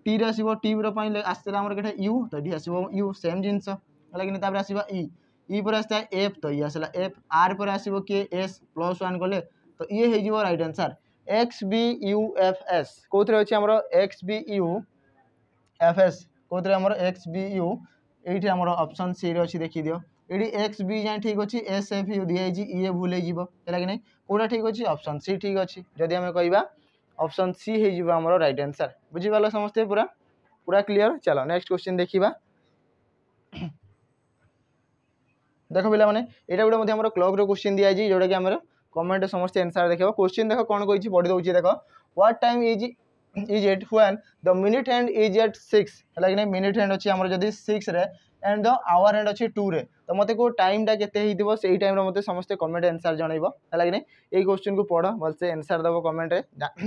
T रे आसीबो T रो पई आस्तेला हमरो केते U तो डी आसीबो U सेम जिंस लेकिन तापर आसीबा E पर आस्ता F तो ये आसला F R पर आसीबो के S +1 कले तो ये हे जिवो राइट आंसर XBUFS कोथरे अछि हमरो XBUFS कोथरे हमरो XBU एठी हमरो ऑप्शन सी रे अछि देखि दियो एडी XB जाय ठीक अछि SFU दिया जी ये भूल हे जिवो हैला कि नै कोडा ठीक अछि ऑप्शन सी ठीक अछि जदि हमें कहबा ऑप्शन सी हे जिवो हमरो राइट आंसर बुझि वाला समझते पूरा पूरा क्लियर चलो नेक्स्ट क्वेश्चन देखिबा देखो पिला माने एटा गुडा मध्ये हमरो क्लॉक रो क्वेश्चन दिया जी जोडा कि हमरो कमेंट समस्त आंसर देखो क्वेश्चन देखो कोन कहै छी बडी दोछि देखो what time is it when the minute hand is at 6 हला कि नै मिनिट हैंड अछि हमरो जदी 6 रे एंड द आवर हैंड अछि 2 रे तो मते को टाइम टा केते हि दिबो सेही टाइम रो मते समस्त कमेंट आंसर जणाइबो हला कि नै ए क्वेश्चन को पढो बलसे आंसर दबो कमेंट रे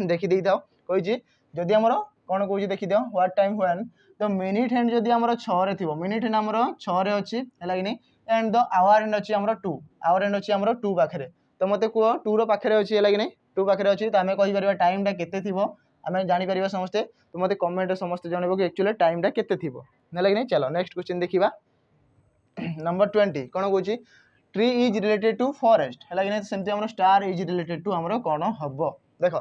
देखि देई दाओ कहै छी जदी हमरो कोन कहै छी देखि दियो what time when the minute hand जदी हमरो 6 रे थिबो मिनिट हैंड हमरो 6 रे अछि हला कि नै एंड द आवर हैंड अछि हमरो 2 आवर हैंड अछि हमरो 2 पाखरे तो मते को 2 रो पाखरे अछि हला कि नै 2 पाखरे अछि त हमें कहि परबा टाइम टा केते थिबो हमें जानि परबा समस्त तो मते कमेंट रे समस्त जणाइबो कि एक्चुअली टाइम टा केते थिबो हला कि नै चलो नेक्स्ट क्वेश्चन देखिबा नंबर 20 कोन कहूची tree is related to forest हला कि नै सेमते हमरो स्टार इज रिलेटेड टू हमरो कोन हबो देखो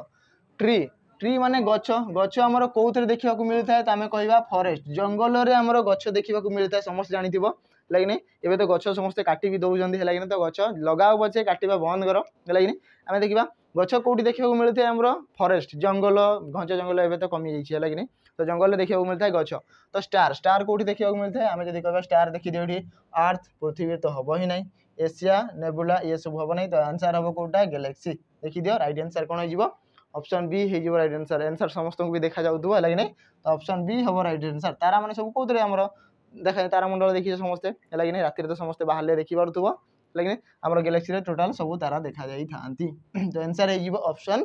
ट्री ट्री माने गछ गछ हमरो कोउथरे देखिबा को मिलथाय त हमें कहबा फॉरेस्ट जंगल रे हमरो गछ देखिबा को मिलथाय समस्त जानिथिबो लागि नै एबे तो गछ समस्त काटी भी दउ जंदी लागि नै तो गछ लगाओ बचे काटिबा बंद करो लागि नै हमें देखिबा गछ कोउठी देखिबा को मिलथाय हमरो फॉरेस्ट जंगल घंच जंगल एबे तो कमी जाई छी लागि नै तो जंगल रे देखिबा को मिलथाय गछ तो स्टार स्टार कोउठी देखिबा को मिलथाय हमें जदी कहबा स्टार देखि देउठी अर्थ पृथ्वी तो हबो ही नै एशिया नेबुला ये सब हबो नै तो आंसर हबो कोटा गैलेक्सी देखि दियो राइट आंसर कोन हो जिवो ऑप्शन बी हे जिवो राइट आंसर आंसर समस्त को भी देखा जाउ दुआ लागि नै तो ऑप्शन बी हबो राइट आंसर तारा माने सब कोउथरे हमरो देखा तारा मंडल देखि समस्त लागि नै राति रे तो समस्त बाहरले देखि पारुथबो लागि नै हमरो गैलेक्सी रे टोटल सब तारा देखा जाई थांती तो आंसर हे जिवो ऑप्शन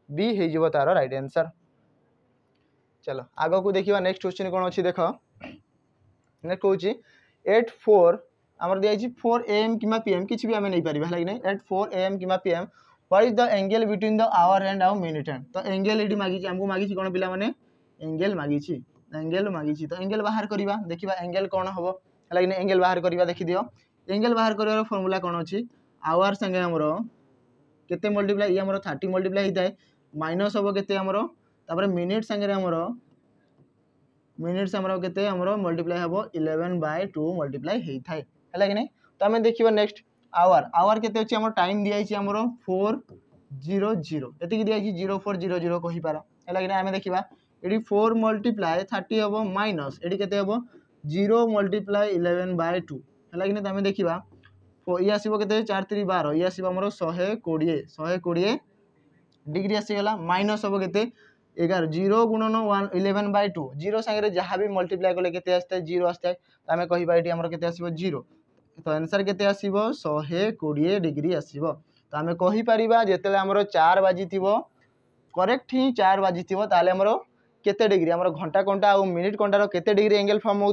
बी हो तार राइट आंसर। चलो आग को देखा नेक्स्ट क्वेश्चन कौन अच्छी देख नेक्स्ट कौन 8 4 आमर दिखाई 4 AM कि PM किसी भी आम नहीं पार है कि 8 4 AM कि PM what is the angle between the hour and hour minute hand. तो एंगल ये मागी आमको मागी कौन पिला माने एंगल मागी तो एंगल बाहर करवा देखा एंगल कौन हम है कि एंगल बाहर करवा देखी दियो एंगल बाहर कर फर्मूला कौन अच्छी आवर संगे आमर केते मल्टीप्लाई ये आमर 30 मल्टीप्लाई होता है माइनस हम केते आमर तापर मिनिट संगे आमर मिनिट्स आमर केते आमर मल्टीप्लाई हम 11/2 मल्टीप्लाई होता है कि नहीं। तो आम देखा नेक्स्ट आवर आवर केते अच्छी आमर टाइम दिखाई आमर 400 एति दिखाई 0400 कही पार है कि आम देखा ये 4 मल्टीप्लाई 30 हम माइनस ये केते हम 0 मल्टीप्लाई 11/2 है कि आम देखा ये आसो के 4 3 12 ये आसो आमर 120 डिग्री आसीगला माइनस हम के 11 0 गुणन 11/2 जीरो सागर जहाँ भी मल्टीप्लाई कले के आसता है 0 आसता है तो आम कह आमर के 0 तो आंसर के 120 डिग्री आसो। तो आम कहीपर जिते आमर 4 बाजी करेक्ट ही 4 बाजी आमर केते डिग्री आमर घंटा कंटा और मिनिट कंटार केते डिग्री एंगल फॉर्म हो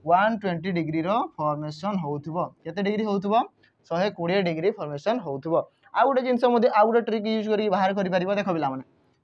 120 डिग्री फॉर्मेशन होथुबो केते डिग्री होथुबो 120 डिग्री फॉर्मेशन होथुबो। आ गोटे जिनस आ गोटे ट्रिक यूज करी बाहर करि परिबो देख पिला माने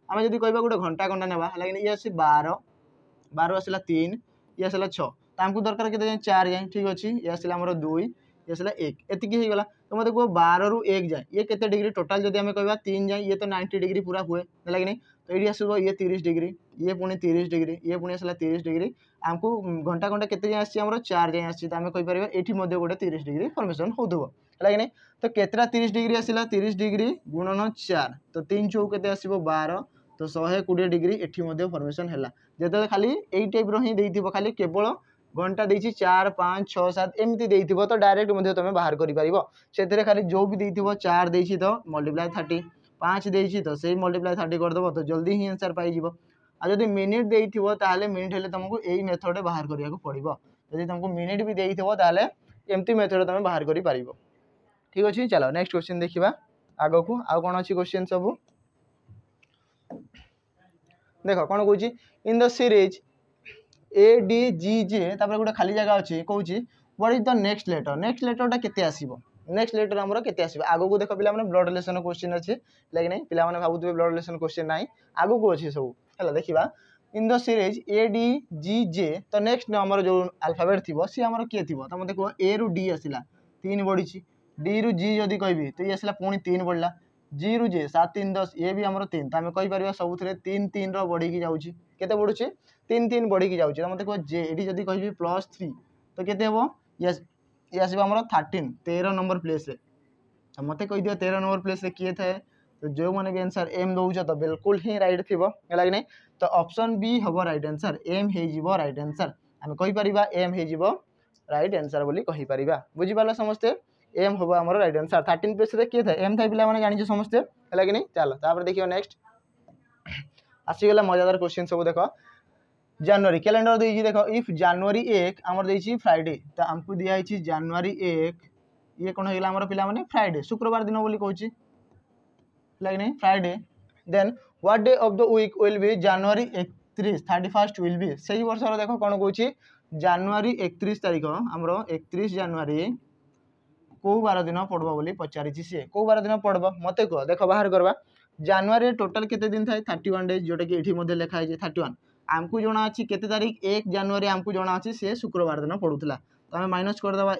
आमे जदी कहबा गोटे घंटा कंटा नेबा लेकिन ये आसी 12 आसला 3 ये आसला 6 तो हमको दरकार केते 4 जाए ठीक अच्छी ये आसला हमर 2 ये आसला 1 एतिकी हो गला तो मते को 12 रु 1 जाए ये केते डिग्री टोटल जदी हमें कहबा 3 जाए ये तो 90 डिग्री पूरा हुए है कि नहीं। तो ये आसो ये 30 डिग्री ये पुणी 30 डिग्री ये पुणी आसला 30 डिग्री आमको घंटा घंटा केते जाए आसी हमर 4 जाए आसी तो आमे कहि परिबा एठी मध्ये गोटे 30 डिग्री फॉर्मेशन होथबो है कि नहीं। तो केतरा 30 डिग्री आसला 30 डिग्री गुणन 4 तो 3 चौ केते आसीबो 12 तो 120 डिग्री एठी मध्ये फॉर्मेशन हैला जेते खाली एई टाइप रो ही देइथिबो खाली केवल घंटा देइछि 4 5 6 7 एमती देइथिबो तो डायरेक्ट मध्ये तमे बाहर करि परिबो सेतरे खाली जो भी देइथिबो 4 देइछि तो मल्टीप्लाई 30 5 देइछि तो सेही मल्टीप्लाई 30 कर देबो तो जल्दी ही आंसर पाई जिवो। आ जदि मिनिट देइथिबो ताले मिनिट हेले तुमको एई मेथड बाहर करिया को पड़िबो जदि तुमको मिनिट भी देइथिबो ताले एमती मेथड तमे बाहर करि परिबो ठीक अछि। चलो नेक्स्ट क्वेश्चन देखिबा आगो को आ कोन अछि क्वेश्चन सब देखो कौन कौच इन द सीरीज ADGJ तापर गोटे खाली जगह अच्छी कौच व्हाट इज द नेक्स्ट लेटरटा केते आसीबो नेक्स्ट लेटर हमरो केते आसीबो आगो को देखो पिला माने ब्लड रिलेशन क्वेश्चन अछि लेकिन नहीं पिला माने भाबुतबे ब्लड रिलेशन क्वेश्चन नाही आगो को अछि सब हला देखिबा इन द सीरीज ADGJ तो नेक्स्ट हमरो जो अल्फाबेट थिबो सी हमरो के थिबो त मते को A रु D आसिला 3 बढिछि D रु G जदी कहबी तो ये आसिला पुणी 3 बढ़ला G रु J 7 3 10 ये भी हमरो 3 तो आमे कहि परिबा सबुथरे 3 3 रो बढ़ी की जाउछि केते बढ़ुछि 3 3 बढ़ी की जाउछि त मते को J एडी जदी कहबी +3 तो केते हेबो यस ये आसीबा हमरो 13 नंबर प्लेस रे तो मते कहि दियो 13 नंबर प्लेस रे किए थाए तो जो माने भी आंसर M दउछ तो बिल्कुल ही राइट थिबो हला कि नहीं। तो ऑप्शन बी हबो राइट आंसर M हे जिवो राइट आंसर आमे कहि परिबा M हे जिवो राइट आंसर बोली कहि परिबा बुझि पाला समस्ते एम हम आम राइट आंसर 13 पेज रे किए था एम था पिला माने जानि समस्ते है कि नहीं। चलो तापर देखियो नेक्स्ट आसीगला मजादार क्वेश्चन सब देखो जनवरी कैलेंडर देछि देखो इफ जनवरी 1 हमर देछि फ्राइडे तो हमको दिया है जनवरी 1 ये कोन होइला हमर पिला माने फ्राइडे शुक्रवार दिन बोली कहछि है कि नहीं Friday then what day of the week will be January 31 will be सही वर्ष देखो कोन कहछि जनवरी 31 तारिख हमरो 31 जनवरी को बार दिन पड़ब बोली पचारि सी को बार दिन पड़ब मत कह देख बाहर करवा जनवरी टोटल केते दिन थाए 31 डेज जोटा कि एठी मध्ये लिखा है 31 आमको जना अछि केते तारीख 1 जनवरी आमको जना अछि से शुक्रवार दिन पड़ुथला तो हमें माइनस कर देबा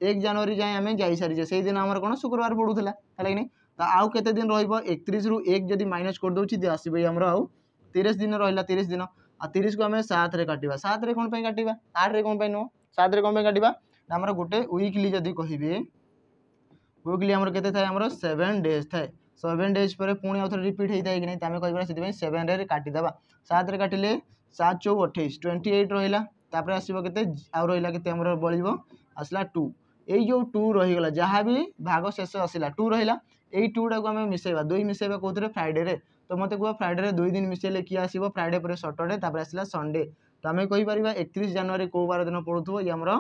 1 जनवरी जाय हमें जाई सारी जे सेही दिन हमर कोन शुक्रवार पड़ुथला है कि नहीं। तो आउ केते दिन रहइबो 31 रु 1 जदी माइनस कर दोछि दे आसीबे हमर आउ 30 दिन रहला 30 दिन आ 30 को हमें 7 रे काटिबा 7 रे कोन पय काटिबा 8 रे कोन पय नो 7 रे कोन पय काटिबा हमर गोटे वीकली जदी कहिबे वीकली हमर केते थाए हमर 7 डेज थाए 7 डेज पर पुणी आउ थरे रिपीट हेइ थाए कि नहीं तामे कहबा सेति में 7 रे काटि देबा 7 रे काटिले 7 4 28 28 रहिला तापर आसीबो केते आउ रहिला केते हमर बळिबो आसला 2 एई जो 2 रहि गेला जहां भी भाग शेष आसिला 2 रहिला एई 2 टा को हमें मिसेबा 2 मिसेबा कोथरे फ्राइडे रे तो मते को फ्राइडे रे 2 दिन मिसेले कि आसीबो फ्राइडे पर सैटरडे तापर आसिला संडे तो हमें कहि परिबा 31 जनवरी को बार दिन पडुथबो ये हमर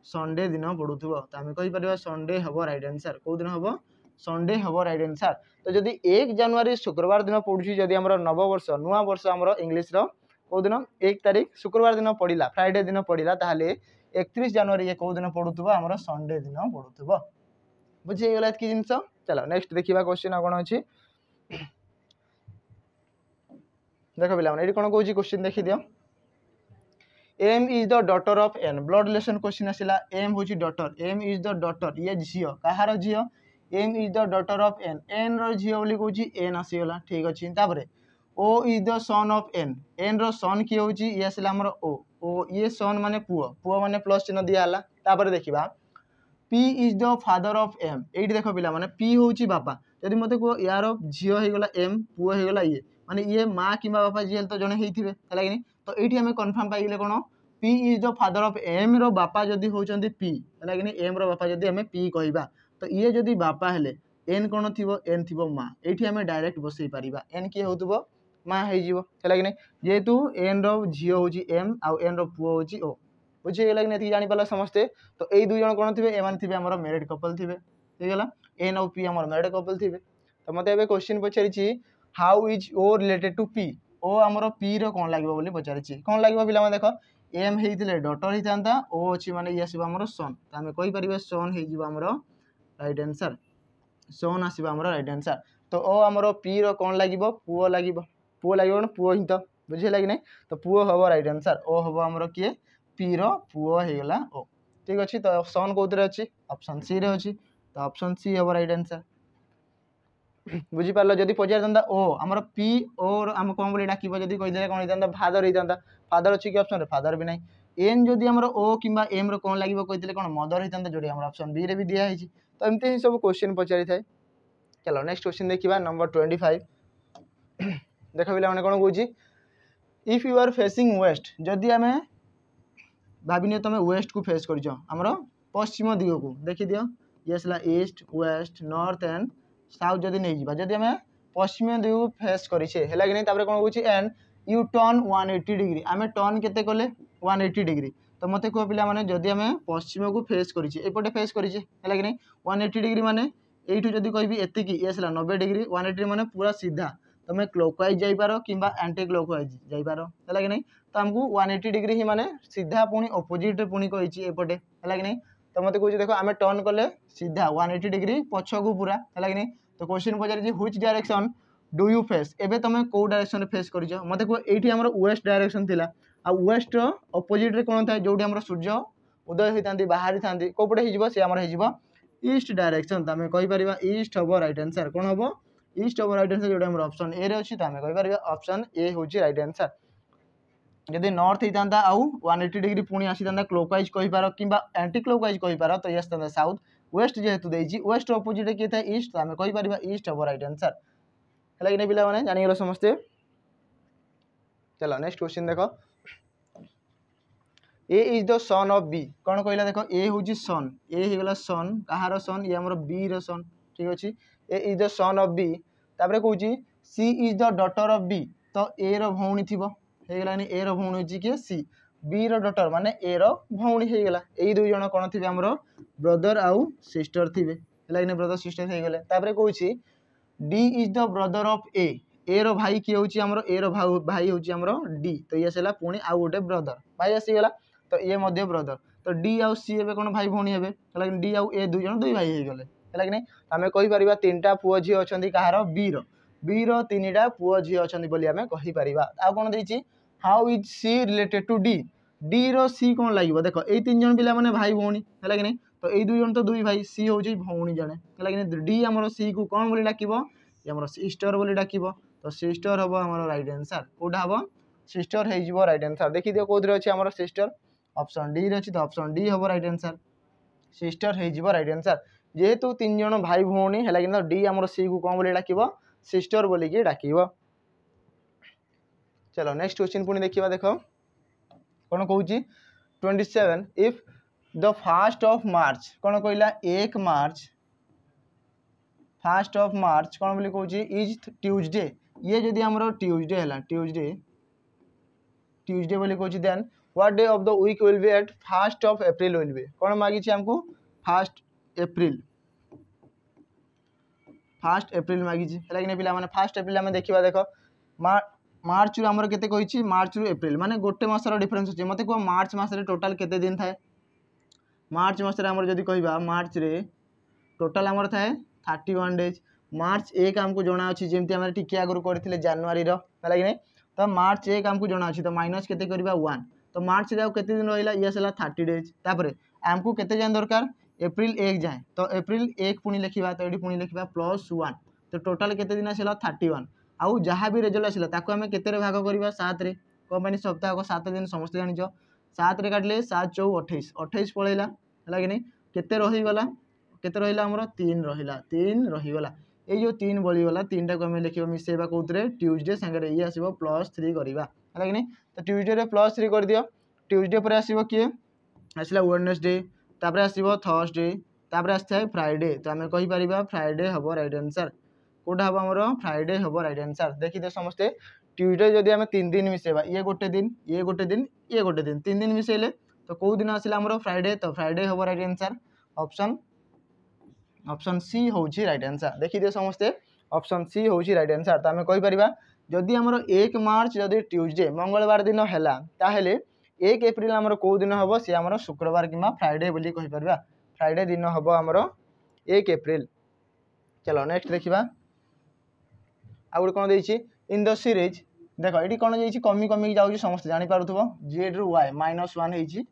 संडे दिन पडुथबो तो हमें कहि परिबा संडे हबो राइट आंसर को दिन हबो संडे हम राइट आंसर। तो जदि 1 जनवरी शुक्रवार दिन पड़ुछि जदि हमर नववर्ष नुआ वर्ष हमर इंग्लिश रो को दिन 1 तारीख शुक्रवार दिन पड़िला फ्राइडे दिन पड़िला ताहले 31 जनवरी ये को दिन पड़ुथबो हमर संडे दिन पड़ुथबो। बुझे गेला कि जिंस। चलो नेक्स्ट देखिबा क्वेश्चन आ कोन अछि देखो पिला माने एठी कोन कहूची क्वेश्चन देखि दियो। M is the daughter of N blood relation question आसिला एम होची daughter M is the daughter ये झियो कहार झियो M is the daughter of N N रो झियो बोली कहूची एन आसीगला ठीक अछि। तापरे O is the son of N रो सन की होची ये आसिला हमर ओ ये सन माने पुओ माने प्लस चिन्ह दिया हला। तापरे देखिबा P is the father of M एठी देखो पिला माने पी होची बापा जदि मते को यार झियो हे गला एम पुओ हे गला ये माने ये माँ कि बापा जी तो जने हेथिबे हला कि तो एठी हमें कंफर्म पाई गेले कोन P is the father of M रो बापा जदि होचंती पी हला कि एम रो बापा जदि हमें पी कहबा तो ये जदि बापा हेले एन कोन थिबो एन थिबो माँ एठी हमें डायरेक्ट बसई परिबा एन की होतबो माँ हे जीवो हला कि जेहेतु एन रो झियो होची एम आ एन रो पुओ होची ओ बुझे गेला कि नहीं जानि पाला समस्ते। तो ए दुई जन कोन थिबे एमान थिबे हमर मैरिड कपल थिबे ठीक गेला एन और पी हमर मैरिड कपल थिबे। तो मते एबे क्वेश्चन पछारिछि how is O related to P O हमर पी रो कोन लागबो बोली पछारिछि कोन लागबो पिला माने देखो एम हेइतिले डॉटर हितांता ओ अछि माने ये आसीबा हमर सन त हमें कहि परिबे सन हे जिबा हमर राइट आंसर सन आसीबा हमर राइट आंसर। तो ओ हमर पी रो कोन लागिबो पुओ लागिबो न पुओ हि तो बुझे लागी नै तो पुओ हबो राइट आंसर ओ हबो हमर किए पी रो पुओ हे गला ओ ठीक अछि। तो सन कोतरे अछि ऑप्शन सी रे अछि तो ऑप्शन सी हबो राइट आंसर बुझी पारलो। जदि पचार दंदा ओ हमर पी और हम कोन बोली डाकिबो जदि कहि देले कोन हितांदा फादर हितांदा फादर अछि कि ऑप्शन रे फादर भी नै एन जदि हमर ओ किबा एम रो कोन लागिबो कहि देले कोन मदर हितांदा जोडी हमर ऑप्शन बी रे भी दिया हिछि। तो एमते ही सब क्वेश्चन पचारि थाए। चलो नेक्स्ट क्वेश्चन देखिबा नंबर 25 देखो बिला माने कोन कहूची if you are facing west जदि हमें भाबिनियो तमे वेस्ट को फेस करिजो हमरो पश्चिम दिग को देखि दियो येसला east west north and south जदि नै जिबा जदि हमें पश्चिम दिग को फेस करिछे हैला कि नै तापर कोन कहूची एंड यू टर्न 180 डिग्री हमें टर्न केते कोले 180 डिग्री। तो मते को पिला माने जदि हमें पश्चिम को फेस करिछे एपटे फेस करिछे हैला कि नै 180 डिग्री माने एठू जदि कहबी एते की येसला 90 डिग्री 180 माने पूरा सीधा तमे क्लॉकवाइज जाई पारो किबा एंटी क्लॉकवाइज जाई पारो हैला कि नै। तो हमकु 180 डिग्री ही माने सीधा पुनी ऑपोजिट रे पुनी कहिछि एपटे हैला कि नै। तो मते कहूछि देखो हमें टर्न करले सीधा 180 डिग्री पछकू पूरा हैला कि नै। तो क्वेश्चन पचारि जे which direction do you face एबे तमे को डायरेक्शन रे फेस करिजो मते को एठी हमर वेस्ट डायरेक्शन थिला आ वेस्ट रो ऑपोजिट रे कोन थाय जोडी हमर सूर्य उदय होइतांती बाहरी थांती कोपटे हिजबो से हमर हिजबो ईस्ट डायरेक्शन त हमें कहि परिबा ईस्ट हबो राइट आंसर कोन हबो ईस्ट हबो राइट आंसर जोडी हमर ऑप्शन ए रे अछि त हमें कहि परिबा ऑप्शन ए होची राइट आंसर। जदि नॉर्थ हितांता आउ 180 डिग्री पुणी आसीतांता क्लॉकवाइज कहि पारो किबा एंटी क्लॉकवाइज कहि पारो तो यस तांता साउथ वेस्ट जेहेतु देइछि वेस्ट ऑपोजिट के था ईस्ट तो हमें कहि परिबा ईस्ट हबो राइट आंसर हैला कि नै पिला माने जानि गेलो समझते। चलो नेक्स्ट क्वेश्चन देखो A is the son of B कोन कहला देखो ए होची सन ए हे गला सन कहार सन ये हमर बी रो सन ठीक अछि A is the son of B तापरे कहूची C is the daughter of B तो ए रो भौणी थिबो हे गला ए रो भौणी होची के सी बी रो डॉटर माने ए रो भौणी हे गला एई दुई जण कोन थिबे हमरो ब्रदर आउ सिस्टर थिबे हैला कि ब्रदर सिस्टर हे गले। तापरे कहूची D is the brother of A रो भाई की होची हमरो ए रो भाई होची हमरो डी तो ये सेला पुणी आउ गोटे ब्रदर भाई आसी गला तो ये मध्य ब्रदर तो डी आउ सी हेबे कोन भाई भौणी हेबे हैला कि डी आउ ए दुई जण दुई भाई हे गले हैला कि नै। हमें कहि परिबा तीनटा पुओ झी अछंती कहार बी रो तीनटा पुओ झी अछंती बोली हमें कहि परिबा। आ कोन दैछि how is C related to D रो सी कोन लागिबो देखो ए तीन जण पिला माने भाई भौणी हैला कि नै तो ए दुई जण तो दुई भाई सी होची भौणी जणे हैला कि नै डी हमरो सी को कोन बोली डाकिबो ये हमरो सिस्टर बोली डाकिबो तो सिस्टर हबो हमरो राइट आंसर कोडा हबो सिस्टर हे जिवो राइट आंसर देखि दियो कोदरे अछि हमरो सिस्टर ऑप्शन डी रे अछि तो ऑप्शन डी हबो राइट आंसर सिस्टर हे जिवो राइट आंसर जेहेतु तीन जण भाई भौणी हैला कि डी हमरो सी को कोन बोली डाकिबो सिस्टर बोली के डाकिबो। चलो नेक्स्ट क्वेश्चन पुनी देखिबा देखो कोन कहूची 27 if the first of March कोन कहला 1 मार्च फर्स्ट ऑफ मार्च कोन बोली कहूची इज ट्यूसडे ये जदि हमरो ट्यूसडे हला ट्यूसडे बोली कहूची then what day of the week will be at first of April will be कोन मागी छी हमको फर्स्ट अप्रैल फास्ट एप्रिल मागिଛି ହେଲା कि पिला माने फास्ट एप्रिल आम देखा देख मार्च रु आमर केते कहिछि मार्च रु एप्रिल माने गोटे मासर डिफरेंस अछि मते को मार्च मास रे टोटल केते दिन थाए मार्च मास रे आमर जदी कहिबा मार्च रे टोटल आमर थाए 31 डेज मार्च 1 आमको जना अछि जेमति आमर टिके आगुर करथिले जनवरी रो होला कि नै तो मार्च 1 आमको जना अछि तो माइनस केते करबा 1 तो मार्च रे केते दिन रहिला यस हला 30 डेज तापरे आमको केते जान दरकार एप्रिल 1 जाए तो एप्रिल 1 पुनी लिखिबा तो एडी पुनी लिखिबा +1 तो टोटल केते दिन आसिला 31 आउ जहाँ भी रिजल्ट आसिला ताको आमे केते रे भाग करबा 7 रे कंपनी सप्ताह को 7 दिन समस्त जानिजो 7 रे काटले 7 4 28 28 पळैला हला कि नै केते रहि गला केते रहिला हमरो 3 रहिगला ए जो 3 बळी गला 3 टा को आमे लिखिबा मिसेबा कोउतरे ट्यूसडे संगे रे ई आसीबो +3 करबा हला कि नै तो ट्यूसडे रे +3 कर दियो ट्यूसडे पर आसीबो के आसिला वेडनेसडे तापर आसीबो थर्सडे तापर आस्था फ्राइडे तो आमे कहि परिबा फ्राइडे हबो राइट आंसर कोडा हबो हमरो फ्राइडे हबो राइट आंसर देखि दे समस्ते ट्यूसडे जदी आमे 3 दिन मिसेबा ये गोटे दिन ये गोटे दिन ये गोटे दिन 3 दिन मिसेले तो को दिन आसिला हमरो फ्राइडे तो फ्राइडे हबो राइट आंसर ऑप्शन सी होउची राइट आंसर देखि दे समस्ते ऑप्शन सी होउची राइट आंसर तो आमे कहि परिबा जदी हमरो 1 मार्च जदी ट्यूसडे मंगलवार दिन हैला ताहेले 1 एप्रिल हमरो को दिन हबो से हमरो शुक्रवार किमा फ्राइडे बोली कहि परबा फ्राइडे दिन हबो हमरो 1 एप्रिल चलो नेक्स्ट देखिबा आउर कोन देछि इन द सीरीज देखो एटी कोन देछि कमी कमी जाउछि समस्त जानि पारुथबो z रु y -1 हेछि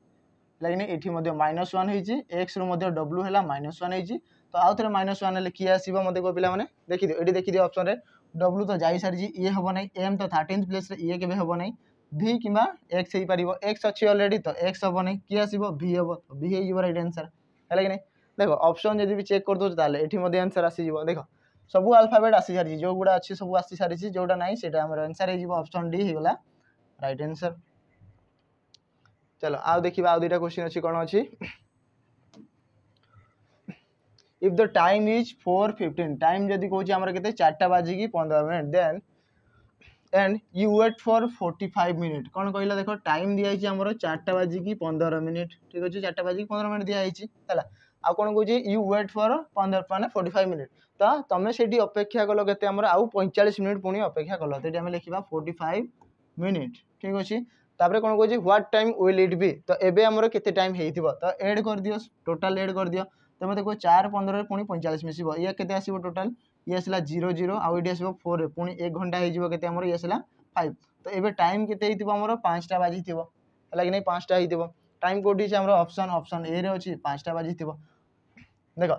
लागिने एठी मध्ये -1 हेछि x रु मध्ये w हैला -1 हेछि तो आउ थरे -1 ले की आसीबो मते को पिला माने देखि दियो एटी देखि दियो ऑप्शन रे w तो जाई सारि ए हबो नै m तो 13th प्लेस रे ए केबे हबो नै v किबा x हेइ परिबो x अछि ऑलरेडी तो x हबो नै की आसीबो v हबो v हेइ जिवो राइट आंसर हैला कि नै देखो ऑप्शन जदी भी चेक कर दो ताले एठी मध्ये आंसर आसी जिवो देखो सब अल्फाबेट आसी सारी जो गुडा अच्छी सब आसी सारी जोटा नहीं सेटा हमर आंसर हे जिवो ऑप्शन डी हेगला राइट आंसर चलो आ देखिबा आ दुटा क्वेश्चन अछि कोन अछि if the time is 4:15 time जदी कहूची हमर केते 4टा बाजी की 15 minute then and you wait for 45 minute कोन कहला देखो टाइम दिया छि हमर 4टा बाजी की 15 मिनिट ठीक अछि 4टा बाजी की 15 मिनिट दिया छि हला आ कोन कहूची यू वेट फॉर 15 माने 45 मिनिट तो तमे सेठी अपेक्षा कलो केते हमर आउ 45 मिनिट पुनी अपेक्षा कलो तेटी हम लिखिबा 45 मिनिट ठीक अछि तापरे कोन कहूची what time will it be तो एबे हमर केते टाइम हेइथिबो तो ऐड कर दियो टोटल ऐड कर दियो तो मते को 4 15 रे पुनी 45 मिसिबो ये केते आसीबो टोटल ये आसला 00 आ इडी आसीबो 4 रे पुनी 1 घंटा हेइजिबो केते हमर ये आसला 5 तो एबे टाइम केते हेइथिबो हमर 5टा बाजी थिबो हला कि नै 5टा हेइथिबो टाइम कोडी छै हमर ऑप्शन ए रे अछि 5टा बाजी थिबो देखो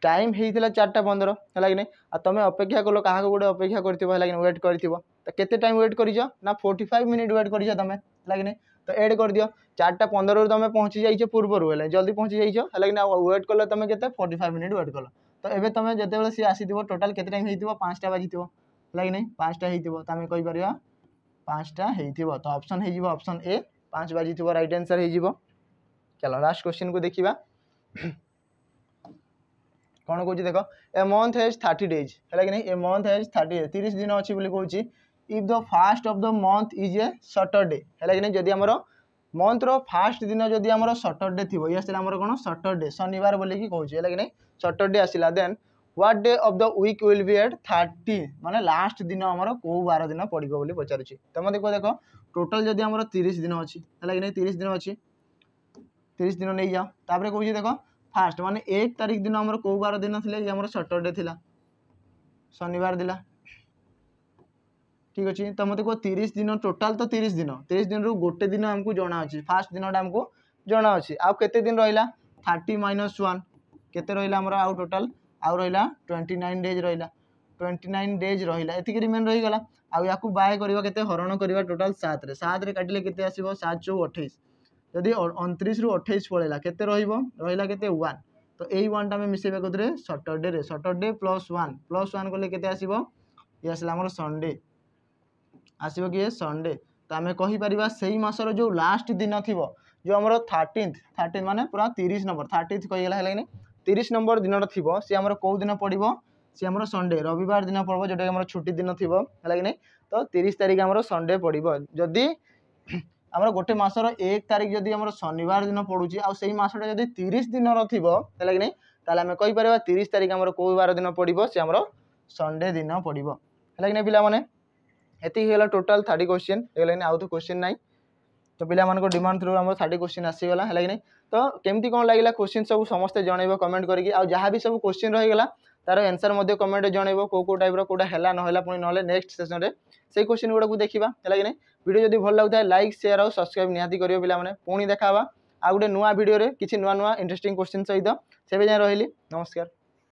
टाइम हेइथिला 4टा 15 हला कि नै आ तमे अपेक्षा कलो काहा को गोटे अपेक्षा करथिबो हला कि नै वेट करथिबो तो केते टाइम वेट करिजो ना 45 मिनिट वेट करिजो तमे हला कि नै तो ऐड कर दियो 4टा 15 रो तमे पहुंची जाइछो पूर्व रो हला जल्दी पहुंची जाइछो हला कि नै वेट कलो तमे केते 45 मिनिट वेट कलो तो एबे तमे जते बेले सी आसीथिबो टोटल केते टाइम हेइथिबो 5टा बाजिथिबो हला कि नै 5टा हेइथिबो तमे कहि परिबा 5टा हेइथिबो तो ऑप्शन हेइजिबो ऑप्शन ए 5 बाजिथिबो राइट आंसर हेइजिबो चलो लास्ट क्वेश्चन को देखिबा कोन कहूची देखो ए मंथ हैज 30 डेज हला कि नै ए मंथ हैज 30 दिन अछि बोली कहूची if the first of the month is a Saturday हला कि नै जदी हमरो मंथ रो फर्स्ट दिन जदी हमरो सैटरडे थिबो ये आसिला हमरो कोन सैटरडे शनिवार बोली कि कहूची हला कि नै सैटरडे आसिला then what day of the week will be at 30 माने लास्ट दिन हमरो को 12 दिन पडिबो बोली पचारुची तमे देखो टोटल जदी हमरो 30 दिन अछि हला कि नै 30 दिन अछि 30 दिन नै जाओ तापरे कहूची देखो फास्ट माने 1 तारीख दिन हमर को 12 दिन थिले ये हमर सैटरडे थिला शनिवार दिला ठीक अछि त मते को 30 दिन टोटल तो 30 दिन रु गोटे दिन हमकु जणा अछि फास्ट दिनटा हमकु जणा अछि आ केते दिन रहिला 30 - 1 केते रहिला हमर आउ टोटल आउ रहिला 29 डेज रहिला 29 डेज रहिला एतिक रिमेन रहि गला आ याकु बाय करबा केते हरण करबा टोटल 7 रे काटिले केते आसीबो 7 4 28 जदी 29 रु 28 पळेला केते रहिबो रहिला केते 1 तो एई 1 टा में मिसेबे कोदरे सैटरडे रे सैटरडे +1 कोले केते आसीबो ये आसला हमर संडे आसीबो कि संडे तो आमे कहि परिबा सेही मासर जो लास्ट दिन थिबो जो हमर 13th माने पूरा 30 नंबर 30th कहि गेला हलै नै 30 नंबर दिन थिबो से हमर को दिन पडिबो से हमर संडे रविवार दिन पड़बो जेटा हमर छुट्टी दिन थिबो हलै नै तो 30 तारिख हमर संडे पडिबो जदी हमर गोटे मासर 1 तारिख जदी हमर शनिवार दिन पडुची आ सेही मासटा जदी 30 दिन रो थिबो हलै नै ताले हमें कहि परबा 30 तारिख हमर को बार दिन पडिबो से हमर संडे दिन पड़ो है कि पिला माने ये टोटाल 30 क्वेश्चन है आउ तो क्वेश्चन ना तो पिला डिमांड थ्रू आम 30 क्वेश्चन आसीगला है कि नहीं तो केमती कौन लगे क्वेश्चन सब समस्ते जनइब कमेंट करके आ जहाँ भी सब क्वेश्चन रहीगला तार आंसर कमेंट जनइब कौ टाइप रोटा है ना पुणी ना नेक्स्ट सेशन में से क्वेश्चन गुड़ा को देखा है कि नहीं वीडियो जब भल लगता है लाइक शेयर और सब्सक्राइब निहाती करियो पिला माने पुणी देखा आ गोटे नुआ वीडियो रे किसी नुआ नुआ इंटरेस्टिंग क्वेश्चन सहित से जाए रही नमस्कार।